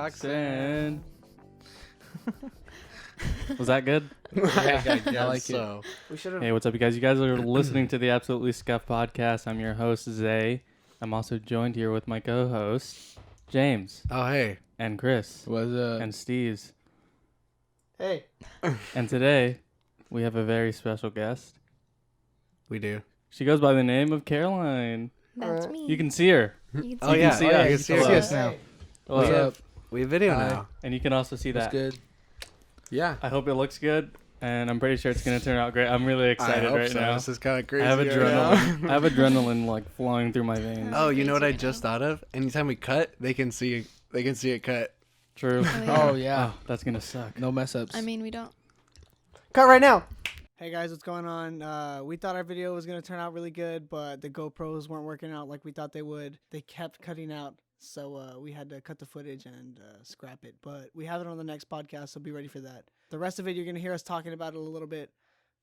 Roxanne. Was that good? I like so. We should have. Hey, what's up, you guys? You guys are listening to the Absolutely Scuffed podcast. I'm your host, Zay. I'm also joined here with my co-hosts, James. Oh, hey. And Chris. What's up? And Steez. Hey. And today, we have a very special guest. We do. She goes by the name of Caroline. That's me. You can see her. You can Oh, see yeah. see You us. can see See us. us now. What's up? We have video Hi. now. And you can also see That's that. good. Yeah. I hope it looks good, and I'm pretty sure it's going to turn out great. I'm really excited I hope right so. now. This is kind of crazy. I have right adrenaline. now. I have adrenaline like flowing through my veins. Oh, you know what I Crazy right just now. thought of? Anytime we cut, they can see it cut. True. Oh, yeah. Oh, that's gonna suck. No mess ups. I mean, we don't. Cut right now. Hey guys, what's going on? We thought our video was gonna turn out really good, but the GoPros weren't working out like we thought they would. They kept cutting out, so we had to cut the footage and scrap it. But we have it on the next podcast, so be ready for that. The rest of it, you're gonna hear us talking about it a little bit,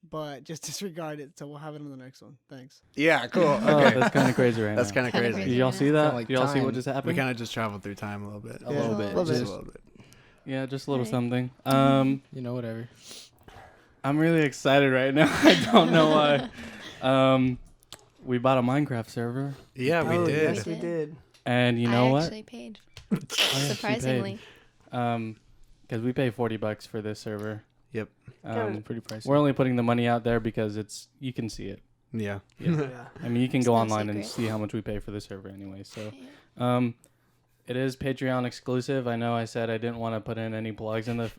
but just disregard it. So we'll have it on the next one. Thanks. Yeah, cool. Oh, Okay. that's kind of crazy right That's now. kind of Kinda crazy. Did y'all see that? Kinda like Did y'all see what time. just We happened? kind of just traveled through time a little bit. A little bit. little Just Just, a little bit. Yeah, just a little Right. something. you know, whatever. I'm really excited right now. I don't know why. We bought a Minecraft server, Yeah, we Oh, did. Yes, we did. and you know I what? actually paid. Oh, yeah, she paid. Surprisingly. Because we pay $40 for this server. Yep. Pretty pricey. We're only putting the money out there because you can see it. Yeah. Yeah. I mean, you can It's go no online and secret. see how much we pay for the server anyway. So, Yeah. it is Patreon exclusive. I know I said I didn't want to put in any plugs in the.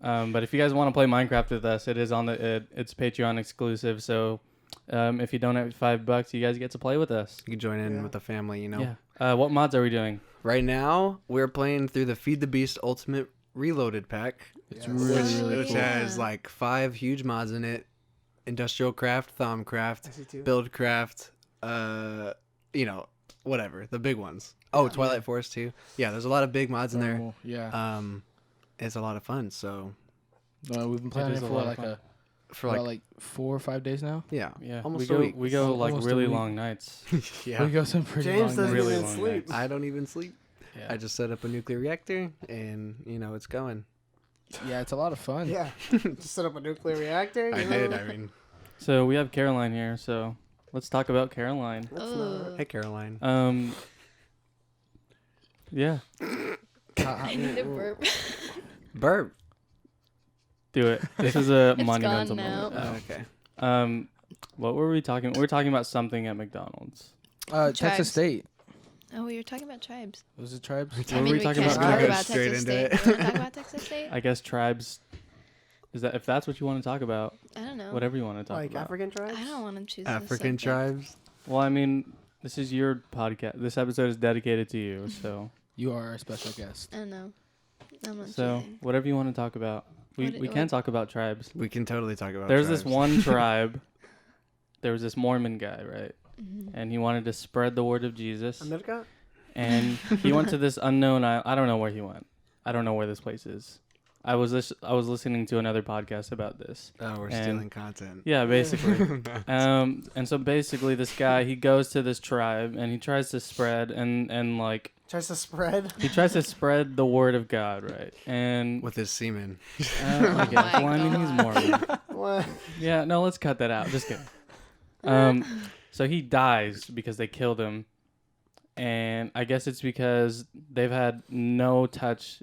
But if you guys want to play Minecraft with us, it is on it's Patreon exclusive. So, if you donate $5, you guys get to play with us. You can join in Yeah. with the family, you know. Yeah. What mods are we doing? Right now, we're playing through the Feed the Beast Ultimate Reloaded pack, It's Yes. really, really which cool. has like 5 huge mods in it: Industrial Craft, Thumbcraft, I see too. Buildcraft, whatever, the big ones. Oh, Twilight Forest too. Yeah, there's a lot of big mods in there. Normal, Yeah. It's a lot of fun. So We've been playing is it a for lot of like fun. for about like 4 or 5 days now. yeah, Yeah, almost we a go week. we go like Almost a really week. long nights. yeah. We go some pretty James long doesn't nights. Really even long sleep. nights. I don't even sleep. Yeah. I just set up a nuclear reactor, and it's going. Yeah, it's a lot of fun. Yeah. Just set up a nuclear reactor. I you did. know? I mean, So we have Caroline here. So let's talk about Caroline. That's Oh. hey Caroline. Yeah, I need a burp. Burp. do it. This is a It's monumental gone now. moment. Oh, okay. What were we talking? We were talking about something at McDonald's. Texas Tribes. State. Oh, we were talking about tribes. Was it tribes? What I were mean, we we talking can't about? talk Go about straight Texas into State. it. You want to talk about Texas State? I guess tribes. Is that if that's what you want to talk about? I don't know. Whatever you want to talk Like about. African tribes. I don't want to choose African this subject. tribes. Well, I mean, this is your podcast. This episode is dedicated to you. So, You are our special guest. I don't know. I'm not so choosing. whatever you want to talk about. We What- can talk about tribes. We can totally talk about. There's this tribes. one tribe. There was this Mormon guy, right? Mhm. And he wanted to spread the word of Jesus. America. And he went to this unknown island. I don't know where he went. I don't know where this place is. I was listening to another podcast about this. Oh, we're and- stealing content. Yeah, basically. And so basically this guy, he goes to this tribe and he tries to spread and like Tries to spread. he tries to spread the word of God, right? And With his semen. I guess. my Well, I mean, he's God. Mormon. What? Yeah, no, let's cut that out. Just kidding. So he dies because they killed him. And I guess it's because they've had no touch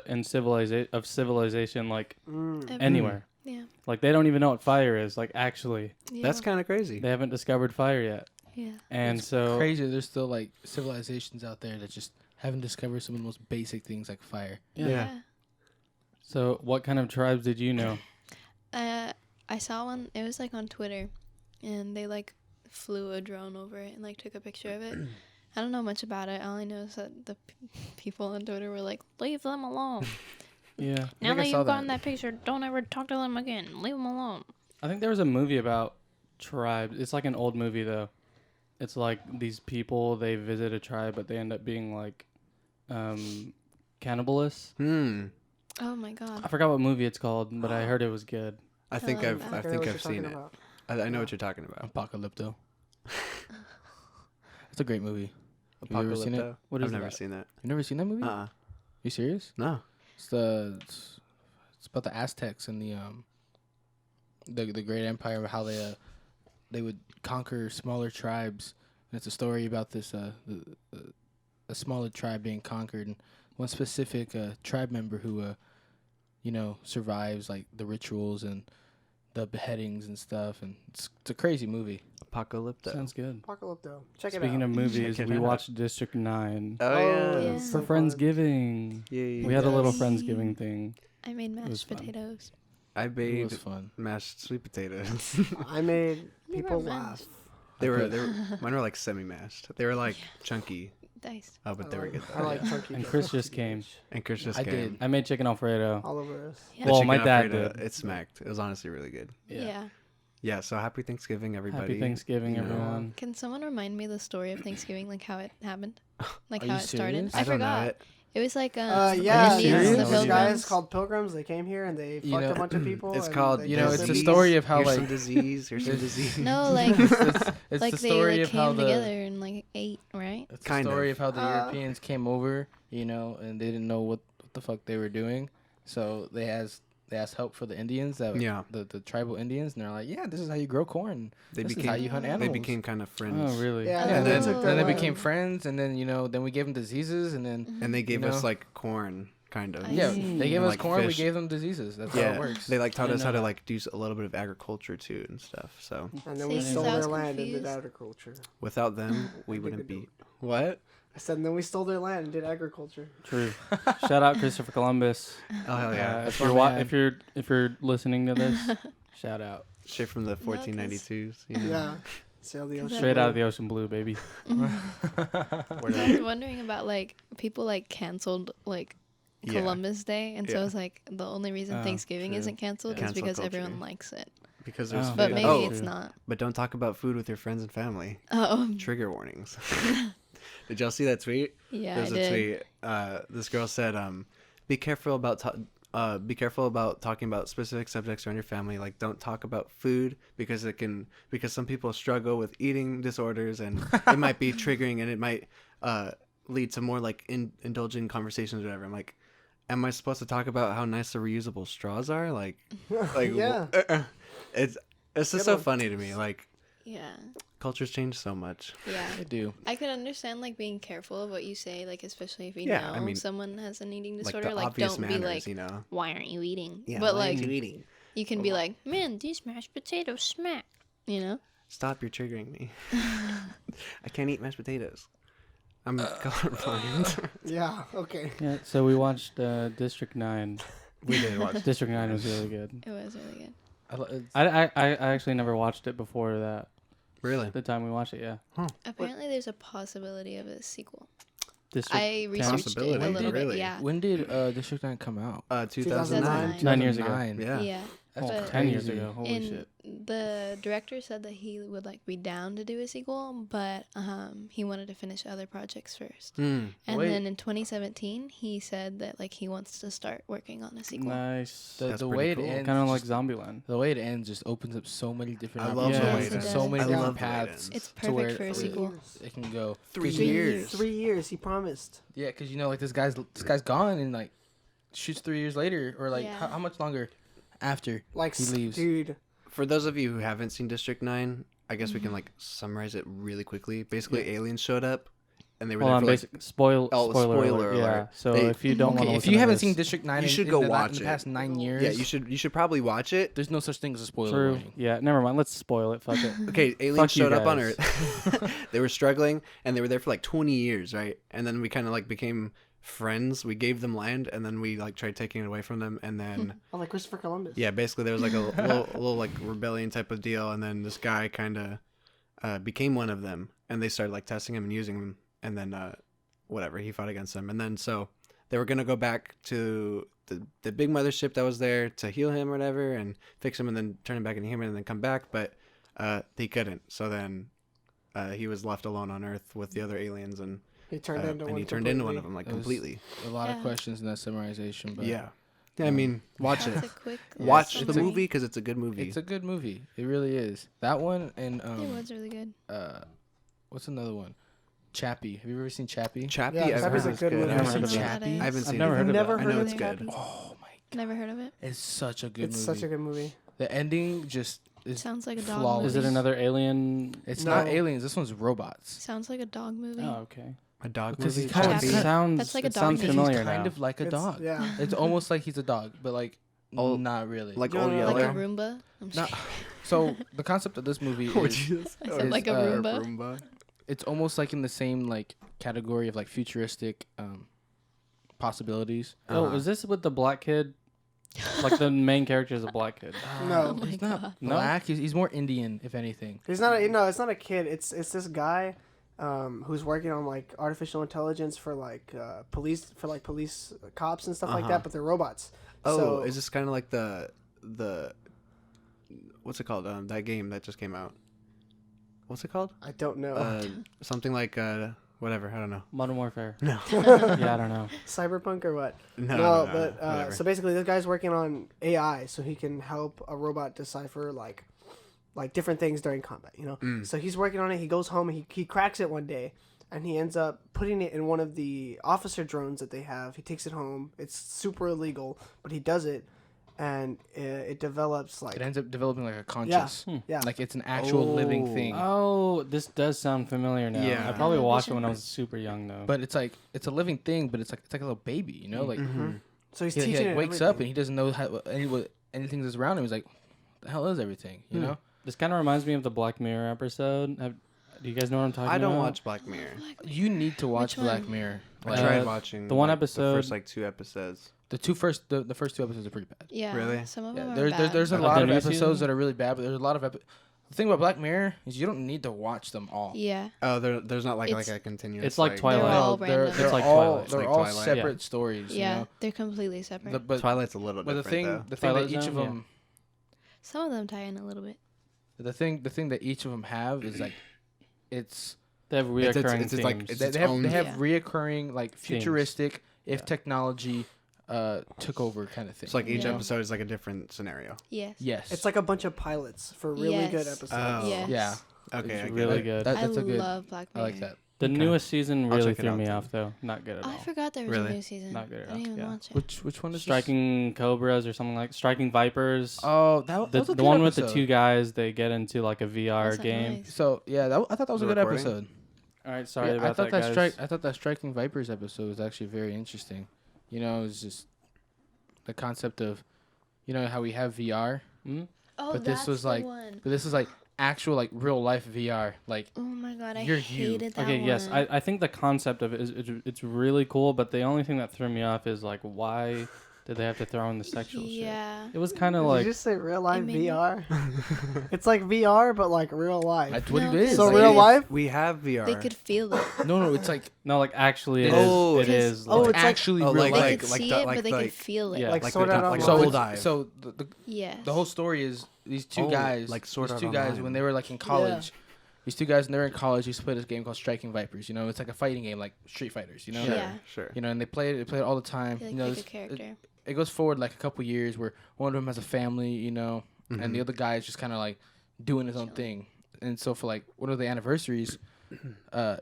in civilization like Mm. Ever- anywhere. Yeah. Like they don't even know what fire is. Like actually, Yeah. That's kind of crazy. they haven't discovered fire yet. Yeah. And It's so crazy. There's still like civilizations out there that just haven't discovered some of the most basic things like fire. Yeah. So what kind of tribes did you know? I saw one. It was like on Twitter, and they like flew a drone over it and like took a picture of it. I don't know much about it. All I know is that the people on Twitter were like, "Leave them alone. Yeah. Now think I that saw you've gotten that. that picture, don't ever talk to them again. Leave them alone." I think there was a movie about tribes. It's like an old movie though. It's like these people, they visit a tribe, but they end up being like cannibalists. Oh my god. I forgot what movie it's called, but I heard it was good. I think I I've love I that. think I've seen it. I know what you're talking about. Apocalypto. It's a great movie. Have you ever seen it? Apocalypto. What I've is never that? seen that. You never seen that movie? Uh-uh. You serious? No. It's about the Aztecs and the great empire, of how they would conquer smaller tribes. And it's a story about this a smaller tribe being conquered, and one specific tribe member who survives like the rituals and the beheadings and stuff, and it's a crazy movie. Apocalypto. Sounds good. Apocalypto. Check it Speaking out. of movies, Check it we out. watched District 9 Oh, Yeah. yeah. for Friendsgiving. Yeah. We had a little Yes. Friendsgiving thing. I made was mashed fun. potatoes. I It made was fun. mashed sweet potatoes. I made Never people mind. laugh. they were mine were like semi-mashed. They were like chunky. Nice. Oh, but they were good. I like though. chunky. And stuff. Chris just came. And Chris just I came. did. I made chicken Alfredo. all over us. Yeah. The Well, chicken my dad Alfredo, did. It smacked. It was honestly really good. Yeah. Yeah. So happy Thanksgiving, everybody. Happy Thanksgiving, You know. everyone. Can someone remind me the story of Thanksgiving, like how it happened, like Are how you it started? serious? I don't forgot. know it. It was like Yeah, you Indians, serious? the those guys Pilgrims. called Pilgrims. They came here and they You fucked know, a bunch of people. It's and called. they You know, killed it's them. the story of how, here's like- some disease. Here's some disease. No, like It's like the they story like of how came the together and like ate, right? it's the Kind story of. of how the Europeans came over, and they didn't know what the fuck they were doing, so they asked help for the Indians, the tribal Indians, and they're like, yeah, this is how you grow corn. They This is became. how you hunt animals. They became kind of friends. Oh, really? Yeah, Oh. and then, then Then they Wow. became friends, and then then we gave them diseases, and then And they gave You us know? like corn, kind of. I yeah, see. they gave And, us like, corn. fish. We gave them diseases. That's how Yeah, it works. they like taught I us how know to that. like do a little bit of agriculture too and stuff. So And then See, we so stole I their was land and did confused. agriculture. without them, we Dig wouldn't a be. doodle. What? I said, and then we stole their land and did agriculture. True. Shout out Christopher Columbus. Oh hell yeah! If That's you're my man. if you're listening to this, shout out. Straight from the 1492s. You know? Yeah. Sail the ocean. Straight out of the ocean blue, baby. I was wondering about like people like canceled like Yeah. Columbus Day, and so Yeah. it's like the only reason Oh, Thanksgiving true. isn't canceled Yeah. is Cancel because culture. everyone likes it. Because there's Oh. food. But maybe oh, it's true. not. but don't talk about food with your friends and family. Oh, Trigger warnings. Did y'all see that tweet? yeah, I There's a did. tweet. This girl said, "Be careful about talking about specific subjects around your family. Like, don't talk about food because some people struggle with eating disorders, and it might be triggering, and it might lead to more like indulgent conversations or whatever." I'm like, am I supposed to talk about how nice the reusable straws are? Like Yeah. it's just Good so one. funny to me. Like, Yeah, culture's changed so much. yeah. I do. I could understand like being careful of what you say, like especially if you Yeah, know I mean, someone has an eating Like disorder. the Like, obvious don't manners, be like, you know. why aren't you eating? Yeah, but why like aren't you eating? you can be like, man, these mashed potatoes smack. You know? Stop, you're triggering me. I can't eat mashed potatoes. I'm colorblind. Yeah. Okay. Yeah. So we watched District 9. We did watch. District 9 was really good. It was really good. I actually never watched it before that. Really? The time we watched it, yeah. Apparently, there's a possibility of a sequel. District I researched it Possibility, a little really? bit. Yeah. When did District 9 come out? 2009. 9 years ago. 2009. Yeah. Yeah. Oh, But- 10 years crazy. ago. Holy And shit. the director said that he would like be down to do a sequel, but he wanted to finish other projects first. Mm. And Wait. then in 2017, he said that like he wants to start working on a sequel. Nice. That's The pretty way cool. it ends, Kind of like just- Zombieland. the way it ends just opens up so many different I love the way it opportunities and ends. so many I different love the way it paths. ends. It's to perfect where for a it- sequel. It can go 3 years. 3 years. He promised. Yeah, because like this guy's gone and like shoots 3 years later, or like Yeah. how much longer after Like, he leaves. dude. For those of you who haven't seen District 9, I guess we can like summarize it really quickly. Basically, aliens showed up, and they were Well, there I'm for like. basic spoiler spoiler alert. Yeah. alert. So They- if you don't want Okay, to, if you haven't seen District 9, You should in go the, watch in the it. past 9 years. Yeah, you should probably watch it. There's no such thing as a spoiler True. warning. Yeah. Never mind. Let's spoil it. Fuck it. Okay, aliens Fuck you showed up on guys. Earth. They were struggling, and they were there for like 20 years, right? And then we kind of like became friends. We gave them land, and then we like tried taking it away from them, and then Oh, like Christopher Columbus. yeah, basically there was like a little like rebellion type of deal, and then this guy kind of became one of them, and they started like testing him and using him, and then whatever, he fought against them, and then so they were gonna go back to the big mothership that was there to heal him or whatever, and fix him, and then turn him back into human, and then come back, but they couldn't. So then he was left alone on Earth with the other aliens, and He turned into one. he turned into one completely. of them like It was- completely. A lot of Yeah. questions in that summarization, but Yeah. I mean, watch That's it. a quick Watch the summary. movie because it's a good movie. it's a good movie. It really is. That one and It was really good. what's another one? Chappie. Have you ever seen Chappie? Chappie, Yeah, I've Chappie's heard a it's good good. movie. I Never haven't heard seen of it. that. I haven't I've seen never it. heard of Never it. I know heard it's of good. Chappie? Oh my god, Never heard of it. it's such a good It's movie. such a good movie. The ending just is Sounds like a dog flawless. Is it another alien? It's No. not aliens. This one's robots. Sounds like a dog movie. Oh, okay. A dog Because movie. he's kinda- Chappie. kinda- Sounds. That's like a it dog sounds movie. familiar He's kind now. of like a It's- dog. Yeah. It's almost like he's a dog, but like Oh, not really. like You Old know, Yeller. Like a Roomba. I'm No. just So the concept of this movie What'd is you say? I said is, like a Roomba. Roomba. it's almost like in the same like category of like futuristic possibilities. Oh, Uh-huh. is this with the black kid? Like the main character is a black kid. No. Oh my he's not God. No? black. He's more Indian, if anything. He's not. No, it's not a kid. It's this guy, who's working on like artificial intelligence for like police cops and stuff like Uh-huh. that. But they're robots. Oh, So- is this kind of like the what's it called? That game that just came out. What's it called? I don't know. Something like whatever. I don't know. Modern Warfare. No. Yeah, I don't know. Cyberpunk or what? No, but whatever. so basically, this guy's working on AI, so he can help a robot decipher like different things during combat. You know. Mm. So he's working on it. He goes home and he cracks it one day, and he ends up putting it in one of the officer drones that they have. He takes it home. It's super illegal, but he does it, and it develops like It ends up developing like a conscious. yeah. Like it's an actual living Oh. thing. Oh, this does sound familiar now. Yeah. I probably Yeah, watched it vision. when I was super young though. But it's like it's a living thing, but it's like a little baby, you know? Like Mm-hmm. So he's he teaching like, it wakes everything. up and he doesn't know what anything that's around him. He's like, what the hell is everything? You know? this kind of reminds me of the Black Mirror episode. Do you guys know what I'm talking about? I don't watch Black Mirror. You need to watch Which Black one? Mirror. I Like, tried watching the one like, episode- the first like 2 episodes. the first 2 episodes are pretty bad. Yeah. Really? Some of Yeah, them are there's bad. there's a Of lot the of new episodes season? that are really bad, but there's a lot of the thing about Black Mirror is you don't need to watch them all. Yeah. Oh, there's not like It's- a continuous. it's like Twilight. They're all they're random. It's like all Twilight. It's they're like all Twilight. separate stories. Yeah. You know? They're completely separate. But Twililight's a little but different the though. thing that Twilight each of Zone, yeah. them Some of them tie in a little bit. the thing that each of them have is like it's They have It's- reoccurring it's like- themes. it's they, its they have own- they have Yeah. reoccurring like futuristic if Yeah. technology took over kind of thing. It's like each Yeah. episode is like a different scenario. Yes. yes, It's like a bunch of pilots for really good Yes. episodes. Oh. Yes. yeah, Okay, It's I get really it. good. That's a I good. love Black I Mirror. like that. The Okay. newest season I'll really check it threw out me then. off though. Not good at I all. forgot there was Really? a new season. Not good at I all, didn't even yeah. watch it. Which one is this? Striking Cobras or something like Striking Vipers. Oh, that was the a good one with the episode. 2 guys, they get into like a VR What's that game. noise? So yeah, I thought that was a The good recording? episode. All right, sorry Yeah, about I thought that, guys. I thought that Striking Vipers episode was actually very interesting. You know, it's just the concept of, you know, how we have VR, Hmm? Oh, But this that's was the like- one. but this is like actual like real life VR. Like Oh my god, I You're you. hated that Okay, one. yes, I think the concept of it is it's really cool, but the only thing that threw me off is like why did they have to throw in the sexual shit? Yeah. It was kind of Did like you just say real life made me- VR? It's like VR, but like real life. that's what No, it is. So Like, real it- life? We have VR. They could feel it. No, it's like no, like actually it is. Oh, It because- is. Oh, like, it's like- actually oh, real like- They life. could like see the- it, like but they the- could feel it. Yeah. Like like Sword the, Art like Online. so Soul it's, Dive. so the Yes. the whole story is these two Oh, guys, like Sword these Art two guys Online. when they were like in college. These two guys, when they were in college, used to play this game called Striking Vipers. You know, it's like a fighting game, like Street Fighters. You know, Sure, Yeah. sure. you know, and they play it all the time. They, like, you know, pick a this- character. it goes forward like a couple years where one of them has a family, you know, and the Mhm. other guy is just kind of like doing his own thing. And so for like one of the anniversaries,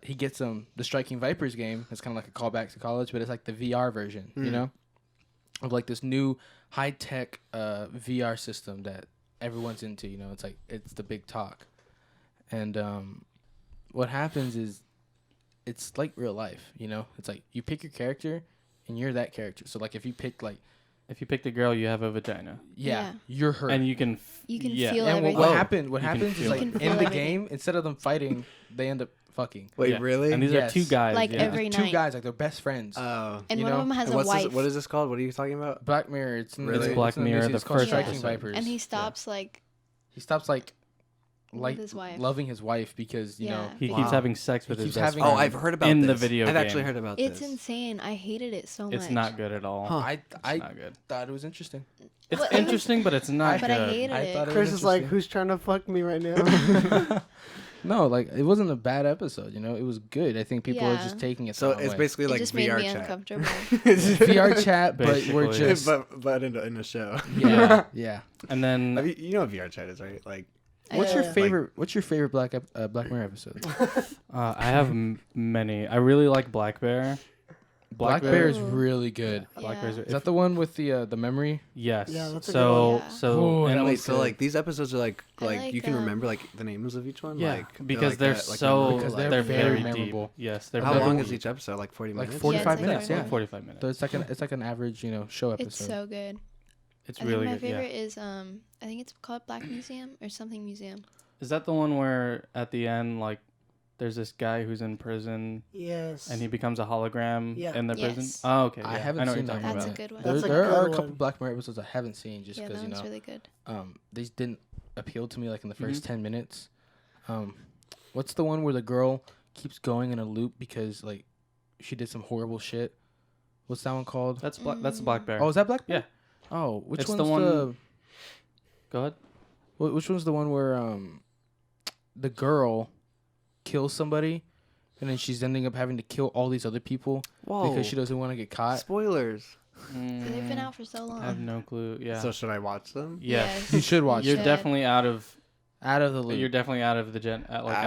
he gets the Striking Vipers game. It's kind of like a callback to college, but it's like the VR version, you Mm. know, of like this new high tech VR system that everyone's into. You know, it's like it's the big talk. And what happens is it's like real life. You know, it's like you pick your character and you're that character. So like if you pick like if you pick the girl, you have a vagina, Yeah. you're her. and you can. You can yeah. feel And everything. what Oh, happened? What you can happens is feel like it. in You can the feel game, instead of them fighting, they end up fucking. Wait, Yeah. really? And these Yes. are 2 guys. Like yeah. every Two night. guys, like they're best friends. Oh. And you one know? of them has And a what's wife. this, what is this called? What are you talking about? Black Mirror. It's Really? It's Black in the Mirror, season. the It's called first Striking episode. Vipers. and he stops like he stops like with his wife. loving his wife because you know Yeah. He Wow. keeps having sex with He his keeps best having- Oh, friend I've heard about in this. the video I've game. actually heard about It's this. insane. I hated it so much. It's not good at all. Huh. I It's not good. thought it was interesting. It's Well, it was- interesting, but it's not But good. I hated I it. thought it Chris was is like, interesting. who's trying to fuck me right now? No, like it wasn't a bad episode. You know, it was good. I think people are Yeah. just taking it. So the wrong it's way. basically It like just made VR me chat. uncomfortable. VR chat, but we're Basically. just but in a show. yeah, yeah. And then You know what VR chat is, right? Like What's your Yeah. favorite? What's your favorite Black Mirror episode? I have many. I really like Black Bear. Black Bear is Ooh. really good. Black Bear's. Is that the one with the memory? Yes. Yeah, that's a good so one. Yeah. so Oh, and that Wait, was so good. like these episodes are like I like, you can remember like the names of each one? yeah, Like because like they're that, like, so memorable, Because like- they're very very memorable. deep. Yes, they're How very long deep. is each episode? Like 40 Like minutes? 45 Yeah, minutes. it's like Yeah. 45 minutes. So it's like an average show episode. It's so good. It's I really think my good. Yeah. favorite is I think it's called Black Museum or something museum. Is that the one where at the end, like, there's this guy who's in prison Yes. and he becomes a hologram Yeah. in the prison? Yes. Oh, okay. I yeah. haven't I know what seen you're that talking That's a about. good one. That's a there are a good couple one. Black Mirror episodes I haven't seen just Yeah, that because one's really good. these didn't appeal to me like in the 1st Mhm. 10 minutes. What's the one where the girl keeps going in a loop because like she did some horrible shit? What's that one called? That's Black Bear. Oh, is that Black Bear? Yeah. Oh, which It's one's the one- Go ahead. which one's the one where the girl kills somebody and then she's ending up having to kill all these other people Whoa. because she doesn't want to get caught? Spoilers. So they've been out for so long. I have no clue. Yeah. So should I watch them? Yes. You should watch You're it. definitely out of the loop. You're definitely out of the I out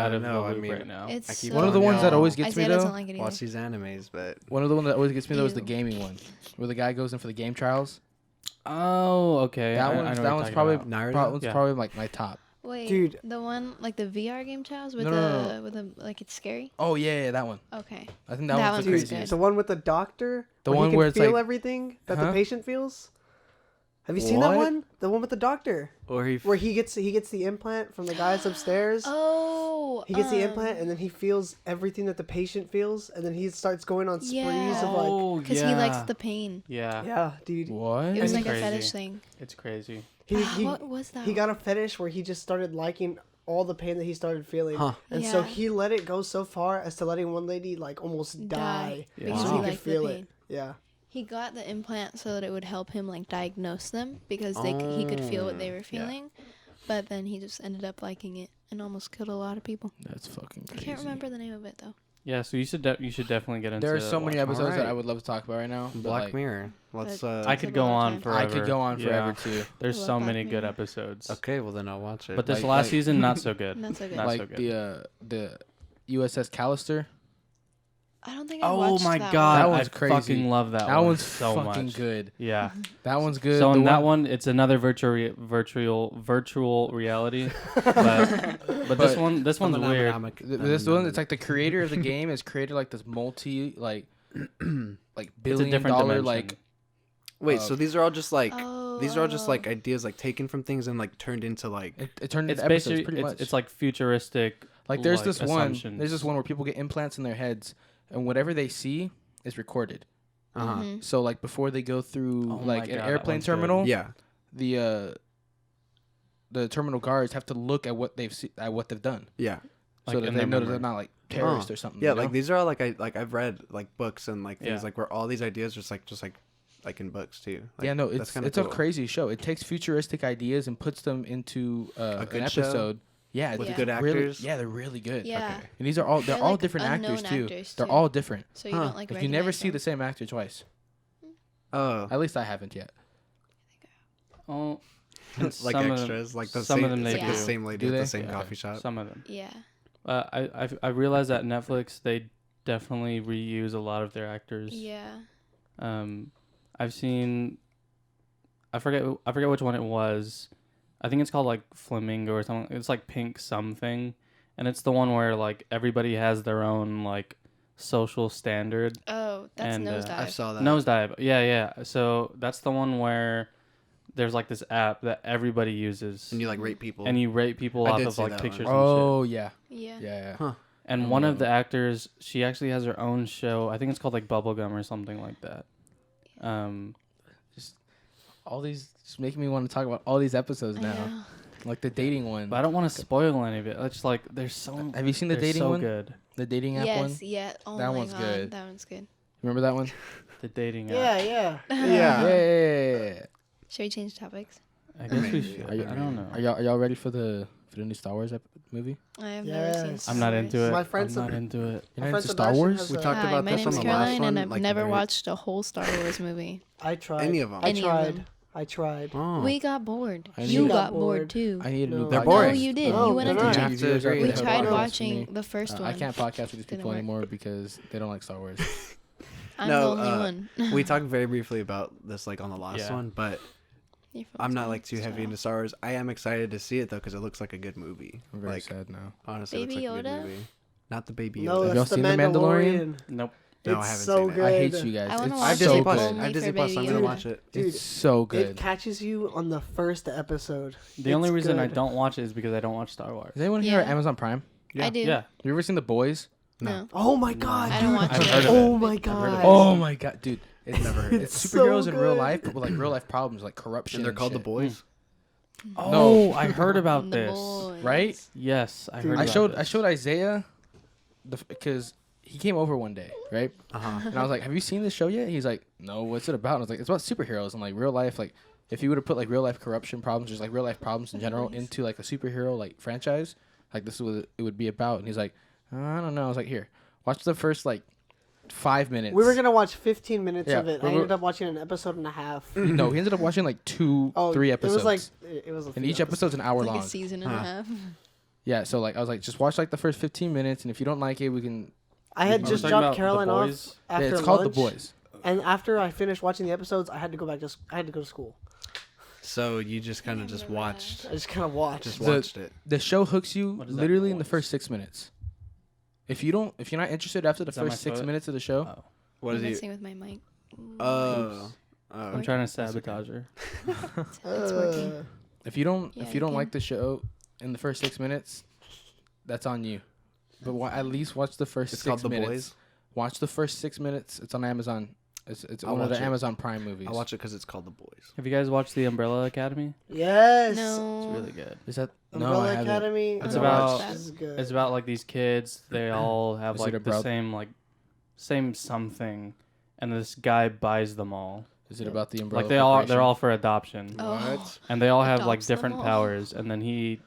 don't of know, the I loop mean, right now. It's I keep so One of the telling ones that y'all, always gets me Isaiah doesn't though. like it either. Watch these animes, but One of the ones that always gets me though is the Ew. gaming one, where the guy goes in for the game trials. Oh, okay. That I one's know what that you're one's talking probably about. Naruto? Yeah. probably like my top. Wait, Dude. the one like the VR game trials with No. with the like it's scary. Oh yeah, that one. Okay. I think that, That one's the one's Dude, good. craziest. the one with the doctor. The where one he can where it's feel like- everything that Huh? the patient feels. Have you seen that What? one? The one with the doctor, or he where he gets the implant from the guys upstairs. Oh. He gets the implant, and then he feels everything that the patient feels, and then he starts going on sprees Yeah. of like, Oh, because he likes the pain. Yeah. yeah, dude. What? It was It's like crazy. a fetish thing. It's crazy. He What was that? he got a fetish where he just started liking all the pain that he started feeling, Huh. and so Yeah. he let it go so far as to letting one lady like almost die, Yeah. because so he he could liked the feel pain. it. Yeah. He got the implant so that it would help him like diagnose them because he could feel what they were feeling, but then he just ended up liking it and almost killed a lot of people. That's fucking I crazy. can't remember the name of it though. Yeah, so you should definitely get into There are so many watching. episodes that Alright. I would love to talk about right now. but, Black like, Mirror. Let's But- I It's could a go lot of on time. forever. I could go on Yeah. forever too. There's I so love many Black good Mirror. episodes. Okay, well then I'll watch it. But this Like- last like- season, not so good. Not so good. Not Like so good. the USS Callister. I don't think I Oh watched my that god, That I one's crazy. fucking love that one. That one's so fucking much. good. Yeah. That one's good. So The in that one, it's another virtual reality, but this one's weird. This one, it's like the creator of the game has created like this multi like It's a billion different dollar dimension. like Wait, so these are all just like these are all just like Oh. ideas like taken from things and like turned into like it turned It's into episodes basically pretty much. it's like futuristic. Like there's like, this one. There's this assumptions. one where people get implants in their heads, and whatever they see is recorded. uh-huh. Mhm. So like before they go through Oh my like an God, that airplane one's good. terminal, Yeah. the terminal guards have to look at what they've at what they've done, Yeah. so Like, that in they their know that memory. they're not like terrorists or something. Yeah, you like know? these are all like I've read like books and like things Yeah. like where all these ideas just like in books too. Like, Yeah, no, that's kinda it's a cool. crazy show. It takes futuristic ideas and puts them into A an good show? episode. Yeah, with Yeah. good really, actors. yeah, they're really good. Yeah. Okay. And these are all they're They're, all like, different actors unknown too. actors, They're too. all different. So you Huh. don't like Like you never recognize see them. the same actor twice. Oh, At least I haven't yet. Oh, and like some of them- extras, like the some same, of them it's they like the do. same lady Do at they? the same Yeah. coffee shop. Some of them. Yeah. I realized that Netflix they definitely reuse a lot of their actors. Yeah. I've seen. I forget which one it was. I think it's called like Flamingo or something. It's like Pink something, and it's the one where like everybody has their own like social standard. Oh, that's And, Nosedive. I saw that. Nosedive. Yeah. So that's the one where there's like this app that everybody uses, And you like rate people. and you rate people I off did of see like that pictures one. and shit. Oh yeah, Yeah. yeah. Huh. And one of the actors, she actually has her own show. I think it's called like Bubblegum or something like that. All these just making me want to talk about all these episodes I now, know. like the dating one. But I don't want to spoil any of it. It's just like there's so. Have you seen the they're dating so one? good. The dating app one. Yes, yeah. Oh That my one's God, good. That one's good. Remember that one? The dating app. Yeah. Yeah. Yeah. Should we change topics? I guess we Maybe. should. Are you- I don't know. Are y'all ready for the new Star Wars movie? I have never seen. Yes. Star I'm not Wars. into it. My friend I'm not Seb- into it. You're My not friend into Star Sebastian Wars? has We a- talked Hi, about my this on name's the last Caroline, one. and I've like, never very- watched a whole Star Wars movie. I tried. Any of them. I Any of tried. them. I tried. Oh. We got bored. I You need- got bored. bored too. I need a No. new. They're podcast. boring. No, you did. No, You went they're into not. You chat. have to agree. We They're tried boring. watching the first one. I can't podcast with these Didn't people work. anymore because they don't like Star Wars. I'm No, the only one. We talked very briefly about this like on the last Yeah. one, but Your phone's I'm not on. like too heavy into Star Wars. I am excited to see it though because it looks like a good movie. I'm very Like sad now. honestly, it Baby looks like a Yoda? good movie. Not the Baby No, Yoda. Have y'all it's the seen The Mandalorian. Mandalorian? Nope. No, I It's haven't so seen it. good. I hate you guys. I wanna It's watch I have it so Disney Plus. good. only I have Disney for Plus. I'm Baby gonna Yoda. watch it. Dude, It's so It good. catches you on the first episode. The only It's reason I good. don't watch it is because I don't watch Star Wars. Is anyone here at Yeah. Amazon Prime? Yeah. I do. Yeah. Have you ever seen The Boys? No. Oh my god, I dude. don't watch I've it. heard of Oh it. my I've heard of god. it. Oh my god, dude! It's Never heard. It's so superheroes in real good. life, but with like real life problems like corruption. And they're and called The shit. Boys. Oh, I heard about The this. Boys. Right? Yes, I Dude. heard. I about showed this. I showed Isaiah, because he came over one day, right? Uh huh. And I was like, "Have you seen this show yet?" He's like, "No, what's it about?" And I was like, "It's about superheroes and like real life. Like, if you would have put like real life corruption problems, just like real life problems in general, Nice. into like a superhero like franchise, like this is what it would be about." And he's like, "I don't know." I was like, "Here, watch the first like 5 minutes." We were gonna watch 15 minutes Yeah, of it. we I were- ended up watching an episode and a half. No, he ended up watching like 2, Oh, 3 episodes. It was like it was. A and few each episode's an hour Like long. a season and a Huh. half. Yeah, so like I was like, just watch like the first 15 minutes, and if you don't like it, we can. I had Are we just talking about dropped The Caroline off Boys? after Yeah, it's called lunch, The Boys. and after I finished watching the episodes, I had to go back to. I had to go to school. So you just kind of just remember that. watched, I just kind of watched. just The- watched it. The show hooks you What is that literally in the noise? first 6 minutes. If you're not interested after the Is that my first 6 foot? minutes of the show, Oh. What is I'm he? messing with my mic. Oh. I'm trying to sabotage her. It's working. if you don't Yeah, if you you don't can. like the show in the first 6 minutes, that's on you. But at least watch the first It's 6 called The minutes. Boys. Watch the first 6 minutes. It's on Amazon. It's I'll one of the watch it. Amazon Prime movies. I watch it because it's called The Boys. Have you guys watched The Umbrella Academy? Yes. No. It's really good. Is that Umbrella no? I haven't. Academy. It's I about- watched. This is good. It's about like these kids. They all have Is it like a the brother? same something, and this guy buys them all. Is it about the umbrella? Like they're Corporation? all for adoption, Oh. What? and they all have like Adopts them different all. powers. And then he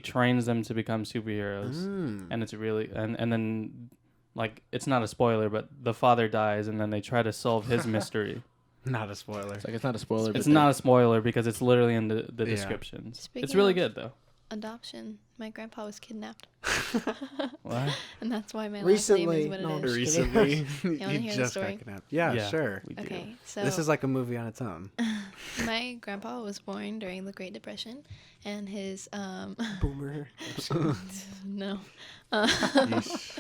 trains them to become superheroes, Mm. and it's really and then like it's not a spoiler, but the father dies, and then they try to solve his mystery. Not a spoiler. It's like it's not a spoiler. It's but not a spoiler because it's literally in the Yeah. descriptions. It's Speaking really of- good though. Adoption. My grandpa was kidnapped. What? And that's why my Recently. last name is No, what I'm it is. just kidding. Recently, wanna you hear the just story? got kidnapped. Yeah, sure. We do. Okay, so This is like a movie on its own. my grandpa was born during the Great Depression, and his Boomer. no, Yeesh.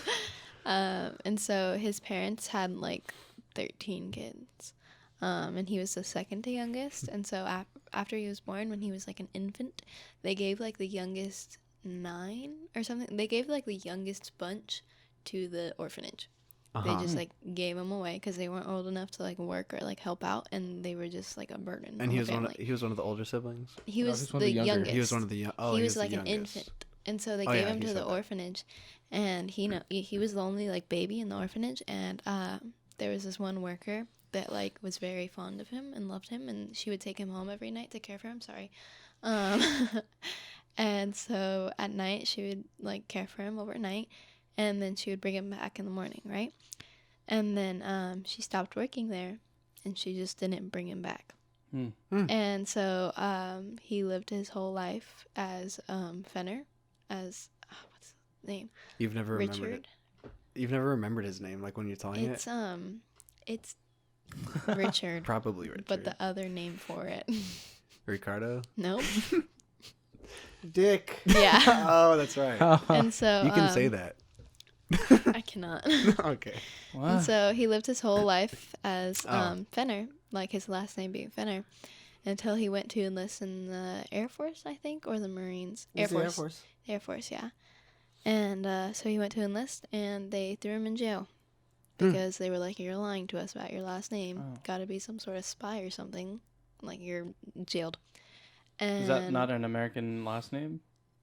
and so his parents had like 13 kids, and he was the second to youngest. And so after he was born, when he was like an infant, they gave like the youngest 9 or something. They gave like the youngest bunch to the orphanage. They Uh-huh. just like gave them away because they weren't old enough to like work or like help out, and they were just like a burden. And on he the was one. family. He was one of the older siblings. He No, was he's one the of the younger. youngest. He was one of the young. Oh, he was the like an youngest. infant, and so they Oh, gave yeah, him he to the said that. orphanage, and he was the only like baby in the orphanage, and there was this one worker that like was very fond of him and loved him, and she would take him home every night to care for him. Sorry, and so at night she would like care for him overnight, and then she would bring him back in the morning, right? And then she stopped working there, and she just didn't bring him back. And so he lived his whole life as Fenner, as what's his name? You've never remembered Richard. it. You've never remembered his name, like when you're telling It's Richard, it. Probably Richard. but the other name for it. Ricardo. Nope. Dick. Yeah. Oh, that's right. And so You can say that. I cannot. Okay. What? And so he lived his whole life as Oh. Fenner, like his last name being Fenner, until he went to enlist in the Air Force, I think, or the Marines. It's the Air Force. Air Force, yeah. And so he went to enlist, and they threw him in jail because they were like, "You're lying to us about your last name. Oh. Got to be some sort of spy or something. Like you're jailed." And Is that not an American last name?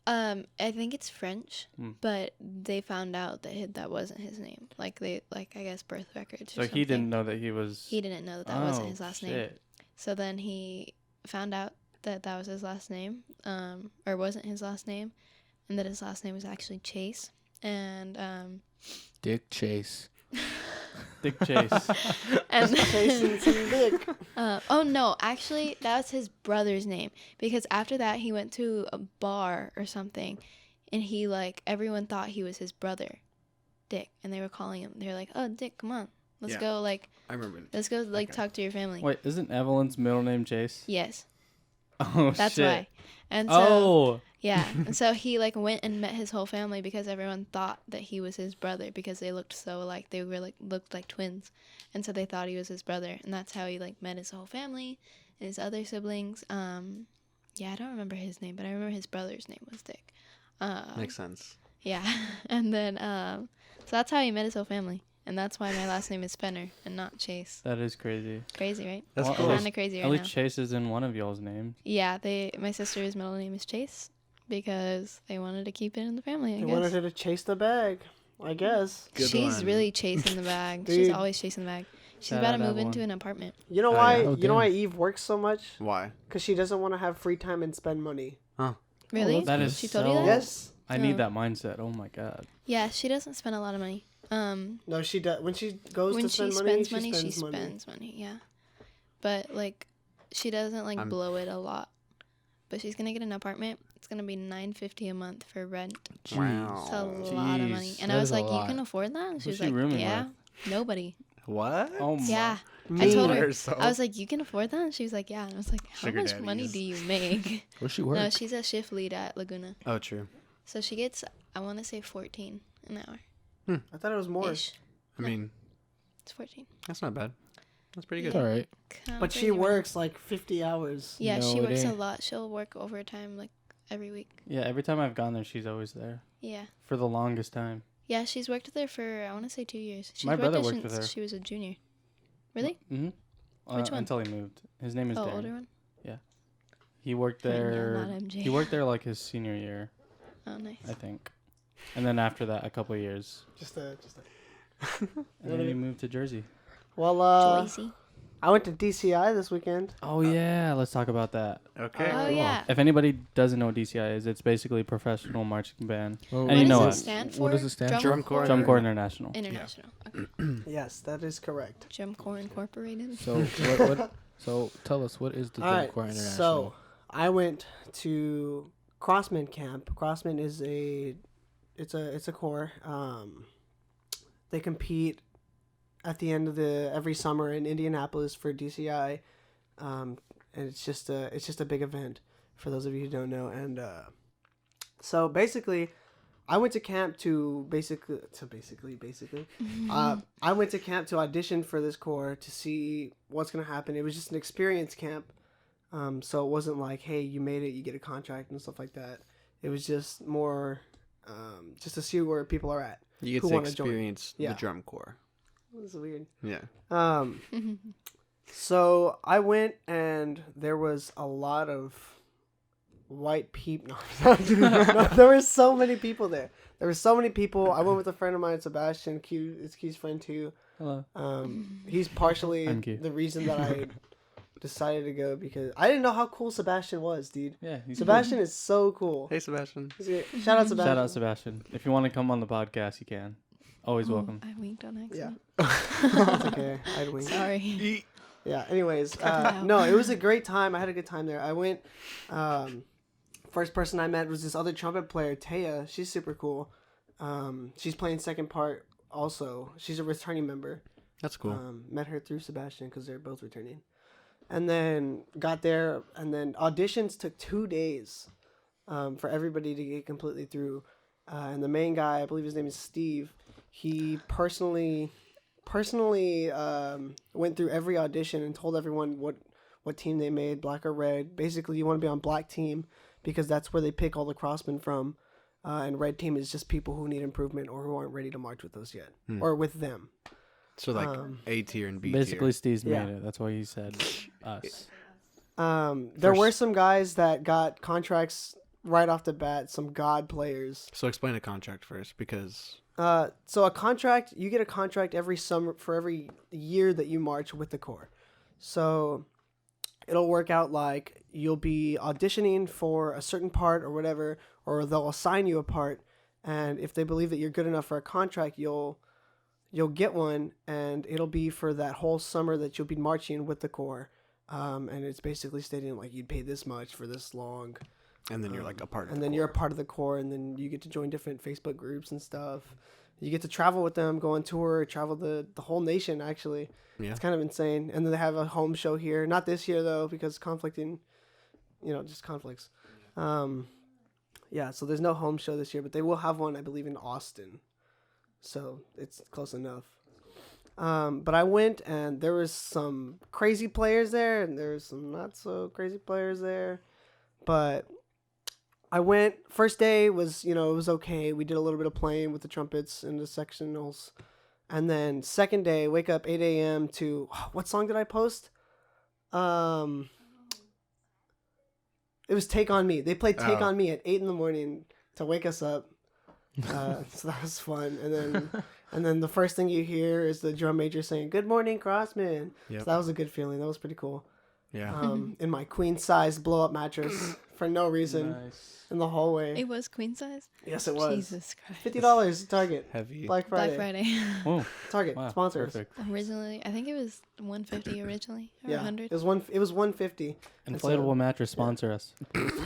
I think it's French, Hmm. but they found out that that wasn't his name. Like I guess birth records. So or he something. didn't know that he was. He didn't know that wasn't Oh, his last name. shit. So then he found out that was his last name, or wasn't his last name, and that his last name was actually Chase. And Dick Chase. Dick Chase. And Chasing some dick. oh no, actually that was his brother's name, because after that he went to a bar or something, and he like everyone thought he was his brother, Dick, and they were calling him. They were like, "Oh, Dick, come on, let's Yeah. go like I remember. let's go like Okay. talk to your family." Wait, isn't Evelyn's middle name Chase? Yes, Oh that's shit. why. And so Oh. yeah, and so he like went and met his whole family because everyone thought that he was his brother because they looked so alike. They were like looked like twins, and so they thought he was his brother, and that's how he like met his whole family and his other siblings. Yeah, I don't remember his name, but I remember his brother's name was Dick. Makes sense. Yeah, and then so that's how he met his whole family, and that's why my last name is Fenner and not Chase. That is crazy. Crazy, right? That's Well, cool. Kind of crazy At right least now. Chase is in one of y'all's names. Yeah, my sister's middle name is Chase because they wanted to keep it in the family. I They guess. wanted her to chase the bag, I guess. Good She's one. really chasing the bag. She's Dude. always chasing the bag. She's Shout about to out move Evelyn. into an apartment. You know Oh, why? yeah. Oh, You know why damn. Eve works so much? Why? Because she doesn't want to have free time and spend money. Really? That is She told you so- that? Yes. I Oh. need that mindset. Oh my god. Yeah, she doesn't spend a lot of money. No, she does. When she goes When to she spend money, spends money, she spends money. spends money. Yeah, but like, she doesn't like I'm- blow it a lot. But she's gonna get an apartment. It's gonna be $950 a month for rent. Wow. It's a lot of money. Jeez. And That I was is a like, you lot. can afford that? And she Who's was she like, rooming yeah, with? nobody. What? Oh my. Yeah. Me. I told her. Yourself. I was like, you can afford that? And she was like, yeah. And I was like, how Sugar much money daddies. do you make? Where's she work? No, she's a shift lead at Laguna. Oh, true. So she gets, I want to say 14 an hour. I thought it was more. Ish. I mean, It's 14. that's not bad. That's pretty It's good. all right. Kinda But she crazy, right? works like 50 hours. Yeah, No, she it works a ain't. lot. She'll work overtime like every week. Yeah, every time I've gone there, she's always there Yeah. for the longest time. Yeah, she's worked there for, I want to say 2 years. She's My brother there worked with since her. she was a junior. Really? Mm-hmm. Which one? Until he moved. His name is Oh, Darren. older one? He worked Yeah, there. not MJ. He worked there like his senior year, Oh, nice. I think, and then after that, a couple of years, Just a. and then he moved to Jersey. Well, Joycey. I went to DCI this weekend. Oh yeah, let's talk about that. Okay. Oh, cool. yeah. If anybody doesn't know what DCI is, it's basically professional marching band. Well, And you know What what? does it stand for? What does it stand for? Drum Corps. Drum Corps International. International. Okay. Yes, that is correct. Drum Corps Incorporated. So what? So tell us, what is the All Drum right. Corps International? So I went to Crossman Camp. Crossman is it's a corps. They compete at the end of every summer in Indianapolis for DCI, and it's just a big event for those of you who don't know. And so basically, I went to camp to basically. I went to camp to audition for this corps to see what's gonna happen. It was just an experience camp. So it wasn't like, hey, you made it, you get a contract and stuff like that. It was just more, just to see where people are at. You get Who to wanna join? experience Yeah. the drum corps. It was weird. Yeah. So I went and there was a lot of white people. No, there were so many people there. There were so many people. I went with a friend of mine, Sebastian. Q is Q's friend too. Hello. He's partially I'm Q. the reason that I decided to go because I didn't know how cool Sebastian was, dude. Yeah, he's Sebastian is so cool. Hey, Sebastian. Shout out cool. Sebastian. Shout out Sebastian. If you want to come on the podcast, you can. Always welcome. I winked on Yeah. accident. That's okay. I'd wink. Sorry. Yeah. Anyways, Cut it out. no, it was a great time. I had a good time there. I went. First person I met was this other trumpet player, Taya. She's super cool. She's playing second part also. She's a returning member. That's cool. Met her through Sebastian because they're both returning. And then got there, and then auditions took 2 days for everybody to get completely through. And the main guy, I believe his name is Steve, he personally went through every audition and told everyone what team they made, black or red. Basically, you want to be on black team because that's where they pick all the crossmen from. And red team is just people who need improvement or who aren't ready to march with us yet, or with them. So like A tier and B Basically, tier. Steez Yeah. made it. That's why he said us. There were some guys that got contracts right off the bat, some god players. So explain a contract first, because So a contract, you get a contract every summer for every year that you march with the corps. So it'll work out like you'll be auditioning for a certain part or whatever, or they'll assign you a part. And if they believe that you're good enough for a contract, you'll you'll get one, and it'll be for that whole summer that you'll be marching with the Corps. And it's basically stating like you'd pay this much for this long. And then you're like a part of and the then Corps. you're a part of the Corps, and then you get to join different Facebook groups and stuff. You get to travel with them, go on tour, travel the whole nation, actually. Yeah. It's kind of insane. And then they have a home show here. Not this year, though, because conflicting, just conflicts. Yeah, so there's no home show this year, but they will have one, I believe, in Austin. So it's close enough. But I went, and there was some crazy players there, and there was some not so crazy players there. But I went, first day was, it was okay. We did a little bit of playing with the trumpets and the sectionals. And then second day, wake up 8 a.m. to, what song did I post? It was Take On Me. They played Take On Me at 8 in the morning to wake us up. So that was fun. And then the first thing you hear is the drum major saying, "Good morning, Crossman." Yep. So that was a good feeling. That was pretty cool. Yeah. In my queen size blow up mattress for no reason in the hallway. It was queen size? Yes, it was. Jesus Christ. $50 Target. Heavy. Black Friday. Black Friday. Oh, Target wow, sponsors. perfect. Originally, I think it was 150 originally, or Yeah, 100. it was 150. Inflatable mattress sponsor us.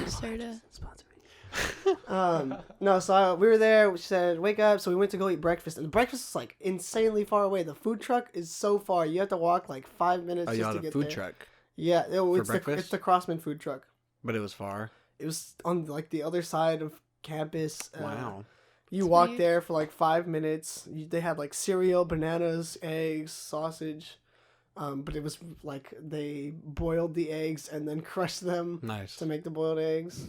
Sorta. Sponsor me. No, so we were there. We said wake up, so we went to go eat breakfast, and the breakfast is like insanely far away. The food truck is so far. You have to walk like 5 minutes Oh, you just had to a get food there. truck, Yeah, it's breakfast? the Crossman food truck. but it was far. It was on like the other side of campus. Wow. You It's walk weird. there for like 5 minutes. They had like cereal, bananas, eggs, sausage. But it was like they boiled the eggs and then crushed them Nice. to make the boiled eggs.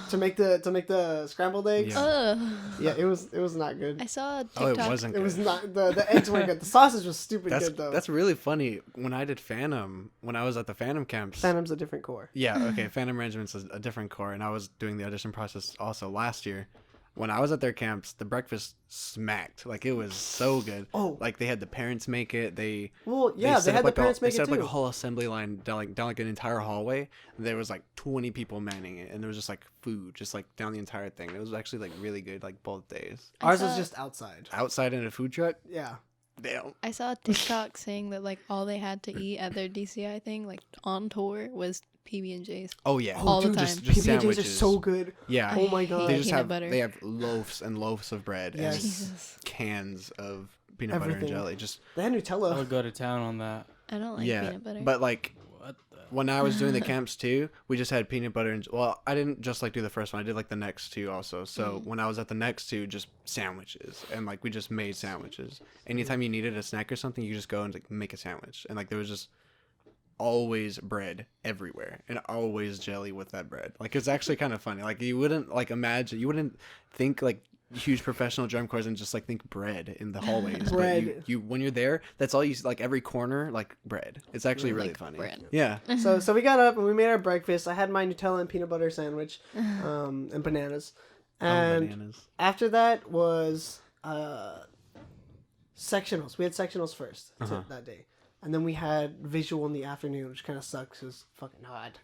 To make the scrambled eggs. Yeah. Ugh. Yeah, it was not good. I saw a Oh, TikTok. it wasn't It good. was not the eggs weren't good. The sausage was stupid That's good though. that's really funny. When I did Phantom, when I was at the Phantom camps. Phantom's a different core. Yeah, okay. Phantom Regiment's a different core, and I was doing the audition process also last year. When I was at their camps, the breakfast smacked. Like, it was so good. Oh. Like, they had the parents make it. Well, yeah, they set had up the parents make They set it up like too. a whole assembly line down like an entire hallway. There was like 20 people manning it, and there was just like food, just like down the entire thing. It was actually like really good, like both days. I Ours saw- was just outside. Outside in a food truck, Yeah. damn. I saw a TikTok saying that like all they had to eat at their DCI thing, like on tour, was PB&J's. Oh yeah, All the dude, time. Just PB&J's are sandwiches. so good. Yeah, Oh my I god. hate they just peanut have butter. they have loaves and loaves of bread Yes. and Jesus. cans of peanut butter Everything. and jelly. Just They had I Nutella. would go to town on that. I don't like yeah, peanut butter. but like What the? when I was doing the camps too, we just had peanut butter and I didn't just like do the first one. I did like the next two also. So when I was at the next two, just sandwiches and like we just made sandwiches. Anytime you needed a snack or something, you just go and like make a sandwich. And like there was just always bread everywhere and always jelly with that bread. Like it's actually kind of funny. Like you wouldn't like imagine, you wouldn't think like huge professional drum corps and just like think bread in the hallways. Bread. But you when you're there, that's all you see, like every corner, like bread. It's actually really Like funny. bread. Yeah. So we got up and we made our breakfast. I had my Nutella and peanut butter sandwich, and bananas. And bananas. after that was sectionals. We had sectionals first that day, and then we had visual in the afternoon, which kind of sucks. 'Cause it was fucking hot.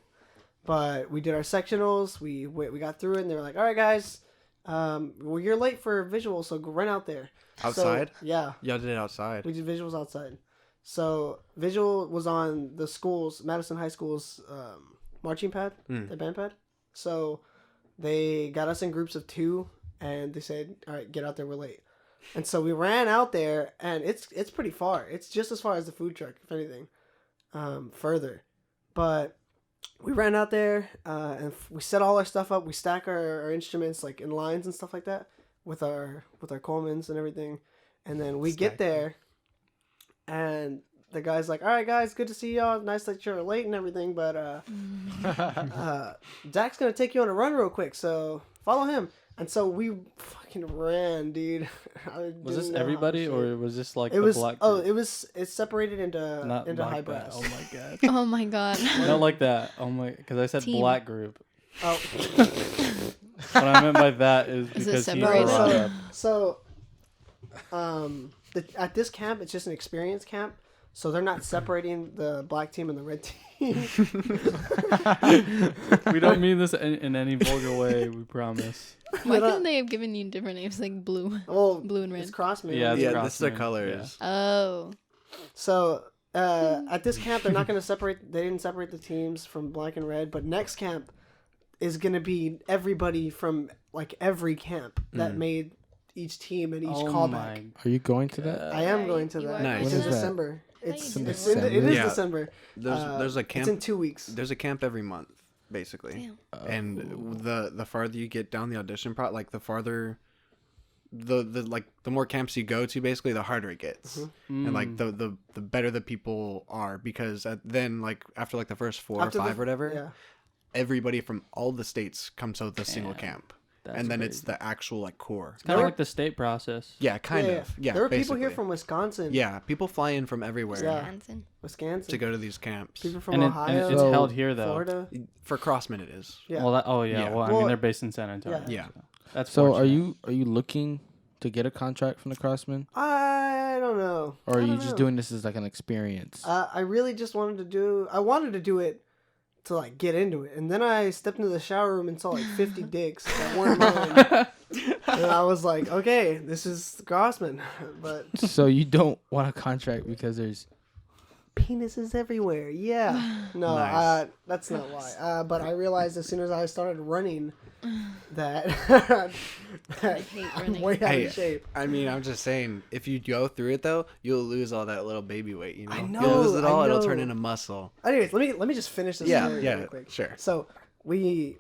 But we did our sectionals. We got through it, and they were like, "All right, guys, well, you're late for visual, so go run out there." Outside? So, yeah. Y'all did it outside. We did visuals outside. So visual was on the school's, Madison High School's marching pad, the band pad. So they got us in groups of 2, and they said, "All right, get out there. We're late." And so we ran out there, and it's pretty far. It's just as far as the food truck, if anything, further. But we ran out there, and we set all our stuff up. We stack our instruments like in lines and stuff like that with our Colemans and everything. And then we get there, and the guy's like, "All right, guys, good to see y'all. Nice that you're late and everything, but Zach's gonna take you on a run real quick, so follow him." And so we fucking ran, dude. Was this everybody, or was this like it the was? black Oh, group? it's separated into Not high like brass. that. Oh my god. Oh my god. Not like that. Oh my, because I said Team. black group. Oh, What I meant by that is Is it because he separated? brought up. so at this camp, it's just an experience camp. So they're not separating the black team and the red team. We don't mean this in any vulgar way. We promise. Why couldn't they have given you different names like blue, Well, blue and red? it's Crossman. Yeah, it's Yeah, this is the Crossman, colors. Oh, So at this camp, they're not going to separate. They didn't separate the teams from black and red. But next camp is going to be everybody from like every camp that made each team and each callback. Are you going to that? I am Right, going to you that. are Nice. It's When in is that? December. I It's thought you it's said in, it December. is Yeah. December. There's a camp. It's in 2 weeks. There's a camp every month, basically. damn. And the farther you get down the audition like the farther the more camps you go to, basically the harder it gets. And like the better the people are, because then like after like the first 4 After or 5 or whatever, Yeah. everybody from all the states comes out with a single camp. That's And then it's crazy. the actual like core. Kind of like the state process. Yeah, kind Yeah, of. Yeah, there were people here basically. from Wisconsin. Yeah, people fly in from everywhere Yeah. Wisconsin. Wisconsin. to go to these camps. People from And Ohio. it's So- held here though. Florida. For Crossman it is. Yeah. Well, Yeah. Well, I Well, mean, they're based in San Antonio. Yeah. so that's So fortunate. are you looking to get a contract from the Crossmen, I don't know. or are I you don't just know. doing this as like an experience? I really just wanted to do. I wanted to do it to like get into it, and then I stepped into the shower room and saw like 50 dicks that weren't mine, and I was like, okay, this is Grossman, but So you don't want a contract because there's penises everywhere. Yeah, no, Nice. that's not why. But I realized as soon as I started running that, that hate I'm running. way out Hey, of shape. I mean, I'm just saying, if you go through it though, you'll lose all that little baby weight. You know, I you'll know, lose it I all. It'll turn know. into muscle. Anyways, let me just finish this story Yeah, really quick. sure. So we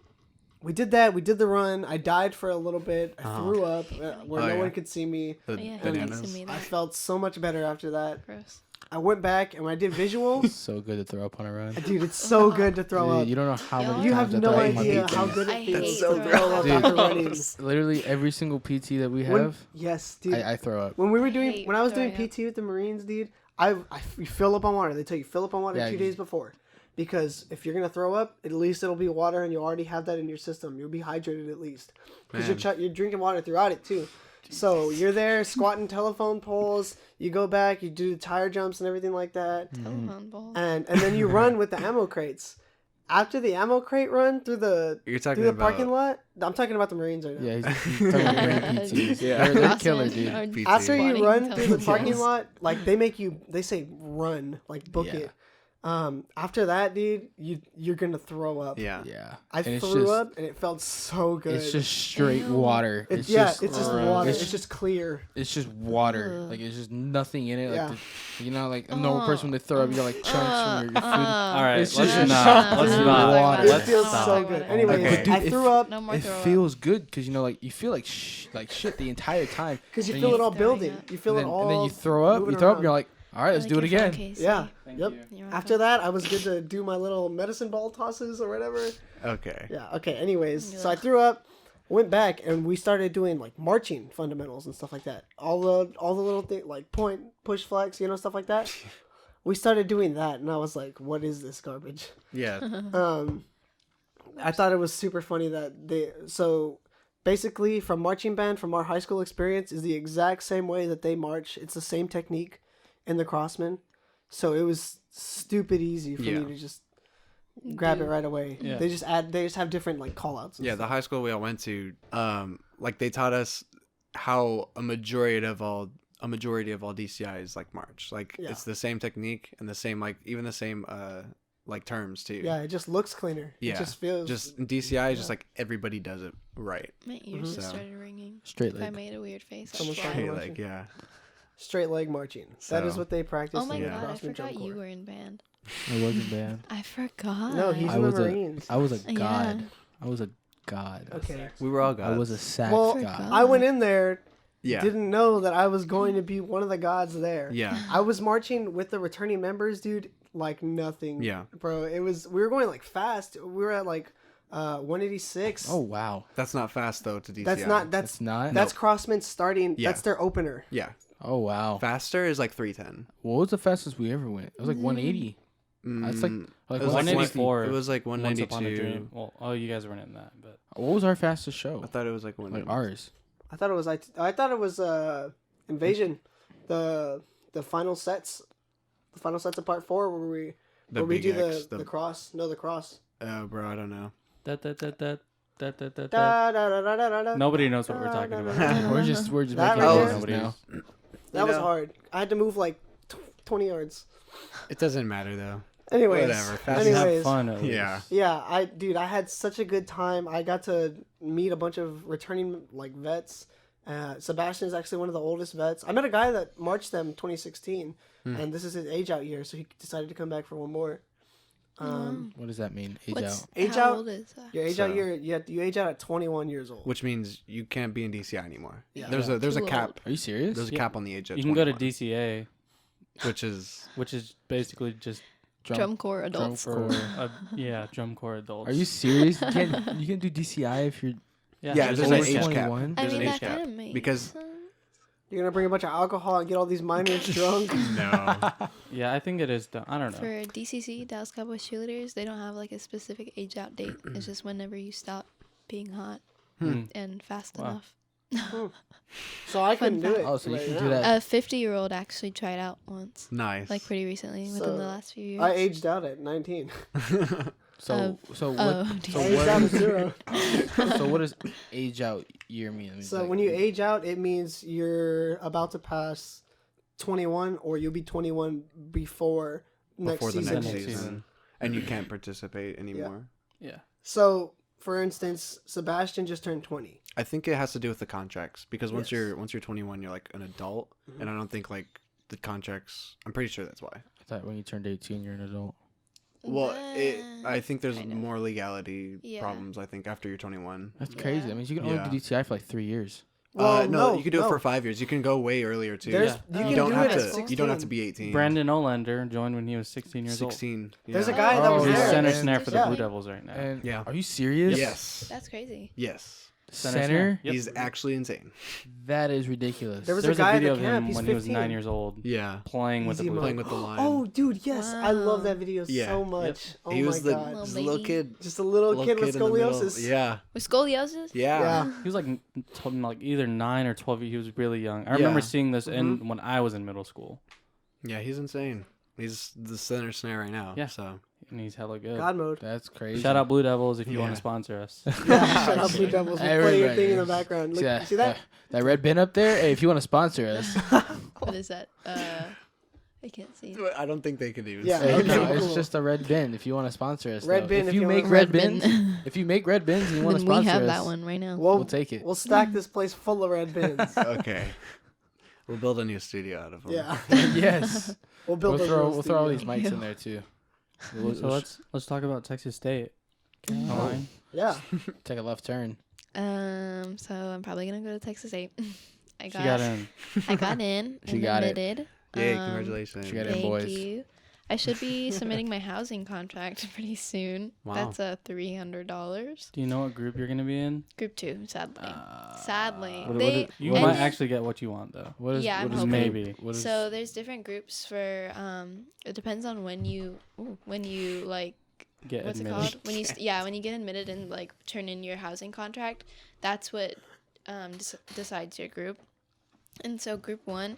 did that. We did the run. I died for a little bit. I threw up where Oh, no yeah. one could see me. The Yeah, he bananas. texted me I that. felt so much better after that. Gross. I went back and when I did visuals, so good to throw up on a run. dude, it's so good to throw Dude, up. you don't know how Yo, many You times have I no throw up on my idea PT. how good I it feels hate to throwing throw up up. after Dude. running. Literally every single PT that we When- have, yes, dude. I throw up. When we were I doing, hate when I was doing throwing up. PT with the Marines, dude, you fill up on water. They tell you fill up on water Yeah, 2 you- days before, because if you're gonna throw up, at least it'll be water, and you already have that in your system. You'll be hydrated at least, because you're drinking water throughout it too. So you're there squatting telephone poles. You go back, you do tire jumps and everything like that, Telephone balls. and then you run with the ammo crates. After the ammo crate run through the You're talking through the about parking lot, I'm talking about the Marines right now. Yeah, he's talking about Marine PTs. Yeah. They're Awesome. killer, dude. Or PT. After you squatting run through the telephone parking poles. lot, like they say run, like book Yeah. it. After that, dude, you're gonna throw up. Yeah. Yeah, I and threw up and it felt so good. It's just straight Ew. water. it's just gross. water. It's It's just clear. It's just water. Ugh. Like it's just nothing in it. Like Yeah. you know, like a normal person when they throw up, you got like chunks from your food. All right, It's let's just not. Let's water. not. It Let's feels stop. so good. Anyways, Okay. Dude, I if- threw up No more It throw up. feels good because you know, like you feel like like shit the entire time. because you and feel it all Throwing building. up. You feel and it then, all. and then you throw up. moving You throw up. around. You're like, all right, let's Like do it your phone again. case, Yeah. Thank Yep. you. You're After welcome. that, I was good to do my little medicine ball tosses or whatever. Okay. Yeah. Okay. Anyways, so I Ugh. threw up, went back, and we started doing like marching fundamentals and stuff like that. All the little things like point, push, flex, stuff like that. We started doing that, and I was like, "What is this garbage?" Yeah. I thought it was super funny that so basically from marching band from our high school experience is the exact same way that they march. It's the same technique in the Crossmen. So it was stupid easy for Yeah. me to just grab it right away. Yeah. They just have different like call outs. Yeah, the high school we all went to, like they taught us how a majority of all DCIs like march. Like Yeah. it's the same technique and the same even the same like terms too. Yeah, it just looks cleaner. Yeah. It just feels Just DCI is just like everybody does it right. My ears just So- started ringing. Straight If I leg. made a weird face, I'm Someone's sorry. talking Hey, about like you. yeah. straight leg marching. That is So- what they practice Oh my in the god, I Crossman forgot Jump you Corps. were in band. I wasn't bad. I forgot. No, he's I in the was a- Marines. I was a Yeah. god. I was a god. Okay. We were all I gods. was a sack Well, god. I went in there, yeah. didn't know that I was going to be one of the gods there. Yeah. I was marching with the returning members, dude, like nothing. Yeah. Bro, we were going like fast. We were at like 186. Oh wow, That's not fast though to DCI. that's not it's not. that's Crossman starting. Yeah. That's their opener. Yeah. Oh wow. Faster is like 310. What was the fastest we ever went? It was like 180. That's like Mm, like it was like 184. It was like Once Upon a 192. Dream. Well, oh, you guys weren't in that, but What was our fastest show? I thought it was like Like 190. ours. I thought it was Invasion, the final sets, the final sets of part 4 where we do the cross. No, the cross. Bro, I don't know. Da, da, da, da, da, da, da, da. Da, da, da, da, da, da, da. Nobody knows what we're talking Da, da, about. da, da. We're just That making right noises there? now. That was know. hard. I had to move like 20 yards. It doesn't matter though. Anyways, Whatever. Just anyways, have fun. At least. Yeah. yeah, I had such a good time. I got to meet a bunch of returning like vets. Sebastian is actually one of the oldest vets. I met a guy that marched them 2016, and this is his age out year, so he decided to come back for one more. What does that mean? Age out. Age how out? old is that? Your age out year, you age out at 21 years old. Which means you can't be in DCI anymore. Yeah. There's a Too cap. Are you serious? There's a cap on the age of You can go to 21, DCA, which is which is basically just Drum corps adults. for drum corps adults. Are you serious? You can't do DCI if you're yeah, there's there's an an age age cap. cap. 21. I There's mean, an that age cap. kind of makes because- sense. You're gonna bring a bunch of alcohol and get all these minors drunk. No. Yeah, I think it is. I don't know. For DCC, Dallas Cowboys cheerleaders, they don't have like a specific age out date. It's just whenever you stop being hot and fast Wow. enough. So I couldn't do fact. it. Oh, so you right can now. do that. A 50-year-old actually tried out once, Nice. like pretty recently, within So, the last few years. I aged out at 19. So what? oh, So I aged out at 0. So what does age out year mean? I mean, So like- when you age out, it means you're about to pass 21, or you'll be 21 before next Before the season. next Next season. season. And you can't participate anymore. Yeah. So, for instance, Sebastian just turned 20. I think it has to do with the contracts because once Yes. you're 21, you're like an adult, and I don't think like the contracts. I'm pretty sure that's why. I thought when you turned 18, you're an adult. Well, Nah. I think there's kind of. more legality Yeah. problems. I think after you're 21. That's Yeah. crazy. I mean, you can only Yeah. do DCI for like 3 years. No, you can do it for 5 years. You can go way earlier too. There's, Yeah. You Oh, can don't do have it at to. 16. You don't have to be 18. Brandon Olander joined when he was 16 years 16. There's a yeah. guy that was old. He's there. center And- snare for the Yeah. Blue Devils right now. And Yeah. are you serious? Yes. That's crazy. Yes. Center Center? snare. Yep. He's actually insane. That is ridiculous. There was There's a guy a at video the of camp. him He's when he was 15. 9 years old Yeah. playing with the Easy Blue mode. Playing Devils. with the line. Oh, dude, yes. I love Wow. that video Yeah. so much. Oh he was my the god. Little little baby. kid. Just a little kid with in the middle. scoliosis. Yeah. With scoliosis? Yeah. Yeah. He was like like either 9 or 12. He was really young. I remember Yeah. seeing this in when I was in middle school, Yeah, he's insane. He's the center snare right now. Yeah. So and he's hella good. God mode. That's crazy. Shout out Blue Devils if you want Yeah. to sponsor us. Shout out Blue Devils. We'll play your thing in the Everybody. background. Look, Yeah, see that? that red bin up there? Hey, if you want to sponsor us. What is that? I can't see. I don't think they could even. Yeah. say Hey, Okay, no, that. it's cool. just a red bin if you want to sponsor us. Red though. bin If if you you make want- red Red bin. bins, if you make red bins and you want to Then we sponsor have us, that one right now. we'll take it. We'll stack this place full of red bins. Okay. We'll build a new studio out of them. Yeah. Yes. We'll build We'll a throw all little these mics in there too. We'll, So let's talk about Texas State. Online. Yeah. take a left turn. So I'm probably gonna go to Texas A. I She got, got in. I got in. She and got it. admitted. Yay! Congratulations. She got in, Thank boys. you. I should be submitting my housing contract pretty soon. Wow. That's $300. Do you know what group you're gonna be in? Group 2, sadly. Sadly. What- They, what- you and might then- actually get what you want though. What is, Yeah, what I'm is hoping. Maybe. What is, So there's different groups for it depends on when you like Get what's admitted. it called when you when you get admitted and like turn in your housing contract, that's what decides your group. And so group 1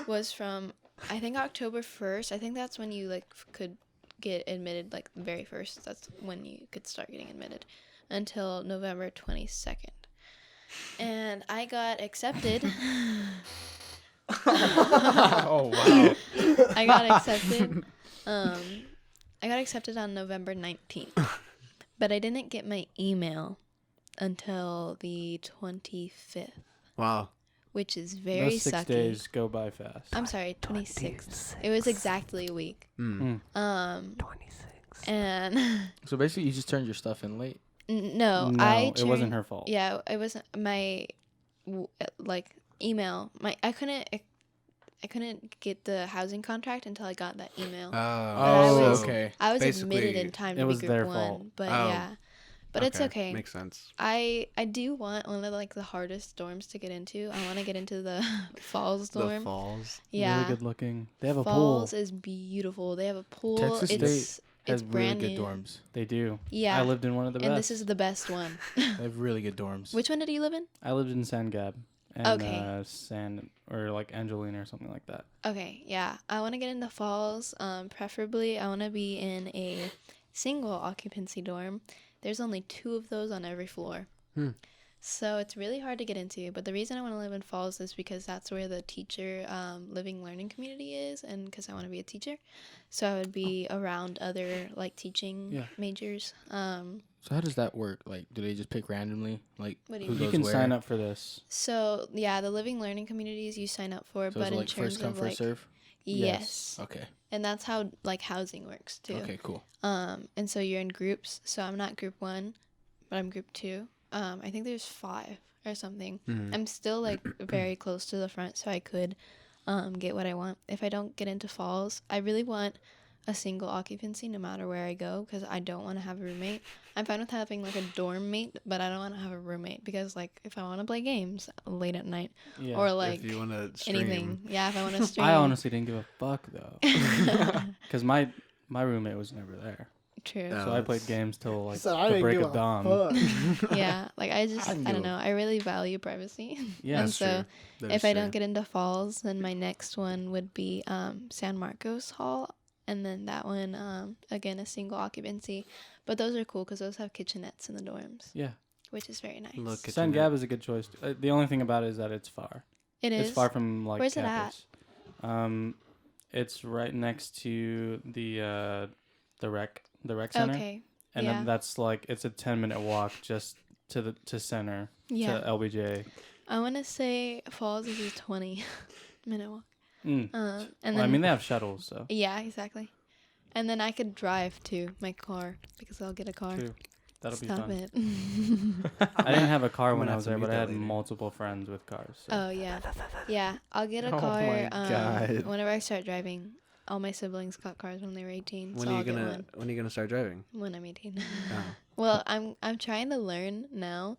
was from I think October 1st. I think that's when you like could get admitted, like the very first. That's when you could start getting admitted until November 22nd. And I got accepted. oh wow. I got accepted. I got accepted on November 19th, but I didn't get my email until the 25th, Wow. which is very Those 6 sucky. days go by fast. I'm sorry, 26th. It was exactly a week. Mm. 26. And So basically, you just turned your stuff in late. no, No, I it wasn't turned- her fault. Yeah, it wasn't my like email. I couldn't get the housing contract until I got that email. I Oh, was- okay. I was basically, admitted in time it to be was group their 1, fault. but Oh. yeah. But it's okay. Makes sense. I do want one of like the hardest dorms to get into. I want to get into the Falls dorm. The falls. Yeah. Really good looking. They have a Falls pool. is beautiful. They have a pool. Texas it's Has it's really brand good new. dorms. They do. Yeah. I lived in one of the and best. this is the best one. They have really good dorms. Which one did you live in? I lived in San Gab. and Okay. San or like Angelina or something like that. Okay, yeah. I want to get into falls. Preferably, I want to be in a single occupancy dorm. There's only 2 of those on every floor. So it's really hard to get into. But the reason I want to live in falls is because that's where the teacher living learning community is, and because I want to be a teacher. So I would be around other like teaching majors. So how does that work? Like, do they just pick randomly? Like, What do who you You goes can where? sign up for this. So yeah, the living learning communities you sign up for, So but it's in like terms first come of first like serve. yes, Okay. and that's how like housing works too. Okay. Cool. And so you're in groups. So I'm not group 1, but I'm group 2. I think there's 5 or something. I'm still like very close to the front, so I could get what I want. If I don't get into falls, I really want a single occupancy no matter where I go, because I don't want to have a roommate. I'm fine with having like a dorm mate, but I don't want to have a roommate because like if I want to play games late at night Yeah. or like if you want to stream. anything, yeah, if I want to stream. I honestly didn't give a fuck though, because my roommate was never there, True. Yeah. so I played games till like So I the didn't break give of a dawn. fuck. Yeah, like I just I I can don't do know. I really value privacy. Yeah, and That's so true. That if is I true. don't get into falls, then my next one would be San Marcos Hall, and then that one again a single occupancy, but those are cool because those have kitchenettes in the dorms, yeah. which is very nice. Look at San Gab is a good choice. The only thing about it is that it's far. It is. It's far from like Where's campus. It's right next to the rec center, Okay. and yeah. then that's like it's a 10-minute walk just to center Yeah. to LBJ. I want to say falls is a 20-minute walk. Mm. And Well, then I mean they have shuttles, so yeah, exactly. And then I could drive to my car because I'll get a car. true. That'll Stop be fun. it. I didn't have a car I'm when gonna I have was to there, mute but I that had later. multiple friends with cars. So. Oh yeah, yeah. I'll get a Oh car. my God. Whenever I start driving, all my siblings got cars when they were 18. When so are I'll you get gonna one when are you gonna start driving? when I'm 18. Oh. Well, I'm trying to learn now.